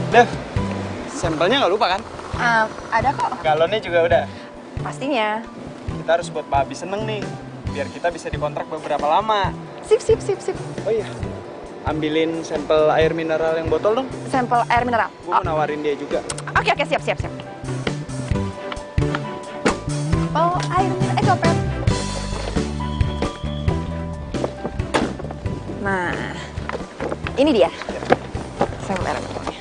Dev, sampelnya nggak lupa kan? Ada kok. Galonnya juga udah. Pastinya. Kita harus buat Pak Abi seneng nih, biar kita bisa dikontrak beberapa lama. Sip. Oh iya, ambilin sampel air mineral yang botol dong. Sampel air mineral. Gue mau nawarin dia juga. Oke, siap. Oh, air mineral, copet. Nah, ini dia. Sampel air mineralnya.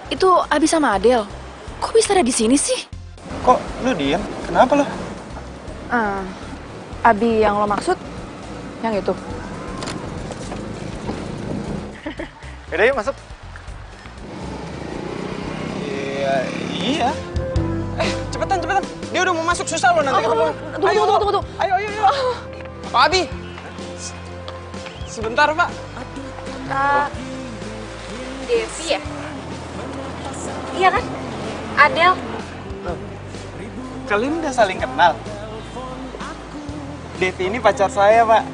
Itu Abi sama Adel. Kok bisa ada di sini sih? Kok lu diem? Kenapa lo? Abi yang lo maksud? Yang itu? Yaudah yuk masuk. Iya. Cepetan. Dia udah mau masuk, susah lo nanti kalau Tunggu. Ayo. Pak Abi. Sebentar, Pak. Devi ya? Iya kan? Adel. Kalian udah saling kenal? Devi ini pacar saya, Pak.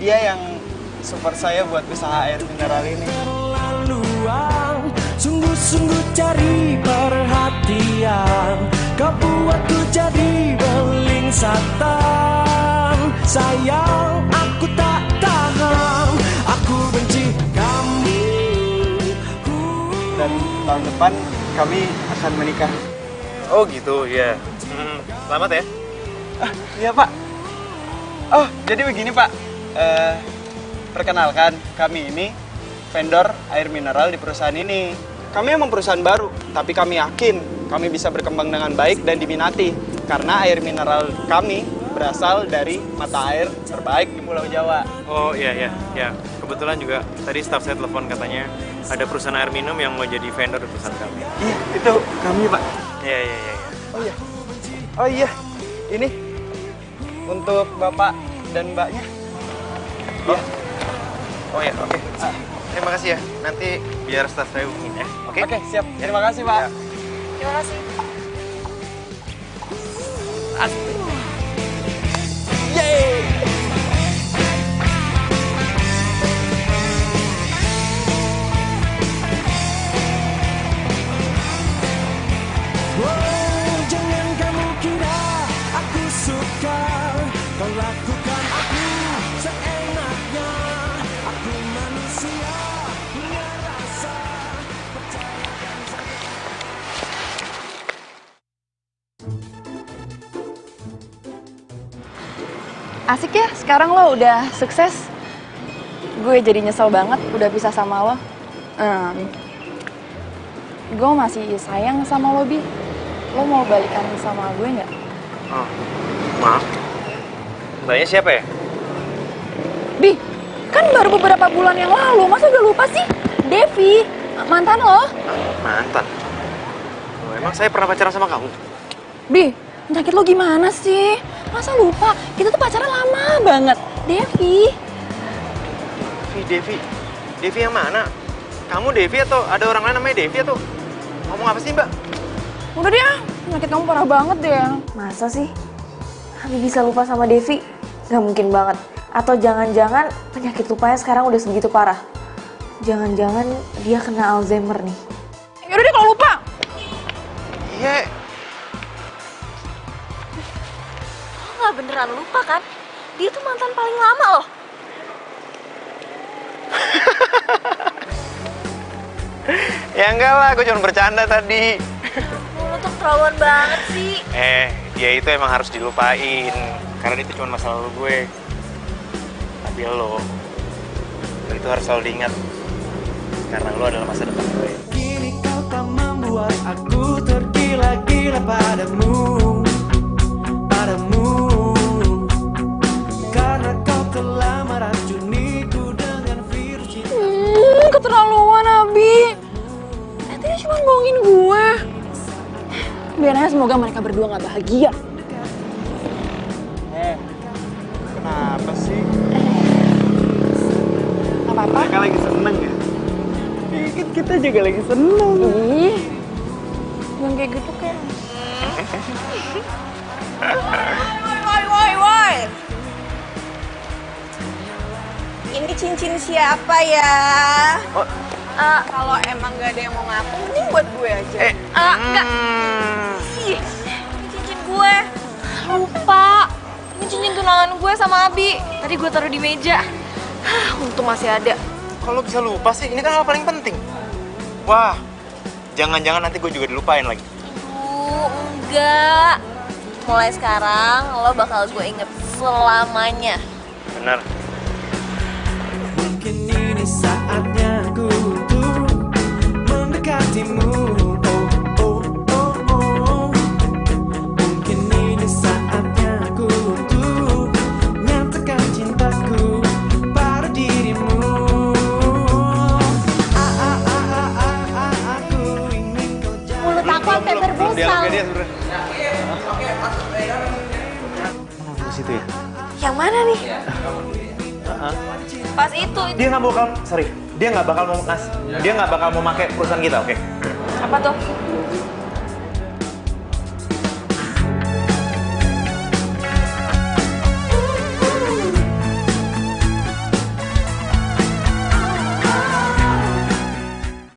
Dia yang support saya buat usaha air mineral ini. Laluan, sungguh-sungguh cari perhatian. Kau buatku jadi beling satan. Sayang, aku tak tahan. Aku benci kamu. Dan tahun depan kami akan menikah. Oh gitu, ya. Selamat ya. Iya, Pak. Oh, jadi begini, Pak. Perkenalkan, kami ini vendor air mineral di perusahaan ini. Kami emang perusahaan baru, tapi kami yakin kami bisa berkembang dengan baik dan diminati. Karena air mineral kami berasal dari mata air terbaik di Pulau Jawa. Oh iya. Kebetulan juga tadi staff saya telepon katanya ada perusahaan air minum yang mau jadi vendor di perusahaan kami. Iya, itu kami, Pak. Iya. Oh iya, ini untuk Bapak dan Mbaknya. Iya. Oh ya, oke. Terima kasih ya. Nanti biar staff saya hubungin ya. Oke? Oke, siap. Terima kasih, Pak. Ya. Terima kasih. Oh, jangan kamu kira aku suka. Kau lakukan aku seenaknya. Aku manusia punya rasa. Asik ya, sekarang lo udah sukses. Gue jadi nyesel banget udah pisah sama lo. Gue masih sayang sama lo, Bi. Lo mau balikan sama gue nggak? Oh, maaf. Mbaknya siapa ya? Bi, kan baru beberapa bulan yang lalu, masa udah lupa sih? Devi, mantan lo. Mantan? Oh, emang saya pernah pacaran sama kamu? Bi, penyakit lo gimana sih? Masa lupa? Kita tuh pacaran lama banget. Devi. Devi yang mana? Kamu Devi atau ada orang lain namanya Devi atau? Ngomong apa sih, Mbak? Udah deh, penyakit kamu parah banget deh. Masa sih? Abi bisa lupa sama Devi? Gak mungkin banget. Atau jangan-jangan penyakit lupanya sekarang udah segitu parah. Jangan-jangan dia kena Alzheimer nih. Yaudah deh kalau lupa. Iya. Lo nggak beneran lupa kan? Dia tuh mantan paling lama loh. Ya enggak lah, gue cuma bercanda tadi. Lo tuh keterlaluan banget sih. Dia itu emang harus dilupain. Karena itu cuma masa lalu gue. Tapi lo itu harus selalu diingat. Karena lo adalah masa depan gue. Kini kau tak membuat aku tergila-gila padamu. Karena kau telah meracuniku dengan virus cinta. Keterlaluan, Abi. Dia cuma bohongin gue. Biar aja semoga mereka berdua gak bahagia. Kenapa sih? Gak apa-apa. Mereka lagi seneng ya? Kan kita juga lagi seneng. Ih, yang kayak gitu kayak. Woi. Ini cincin siapa ya? Kalau emang gak ada yang mau ngaku, mending buat gue aja. Enggak. Ih, ini cincin gue. Lupa. Ini cincin tunangan gue sama Abi. Tadi gue taruh di meja. Untung masih ada. Kalau bisa lupa sih, ini kan hal paling penting. Wah, jangan-jangan nanti gue juga dilupain lagi. Enggak. Mulai sekarang lo bakal gue inget selamanya. Bener. Mungkin ini saatnya ku untuk mendekatimu. Mungkin ini saatnya ku untuk nyatakan cintaku pada dirimu. Aku ingin kau jadi. Mulut aku sampai berbusal. Di situ ya? Yang mana nih? Pas itu. Dia nggak bakal mau pakai perusahaan kita, oke? Apa tuh?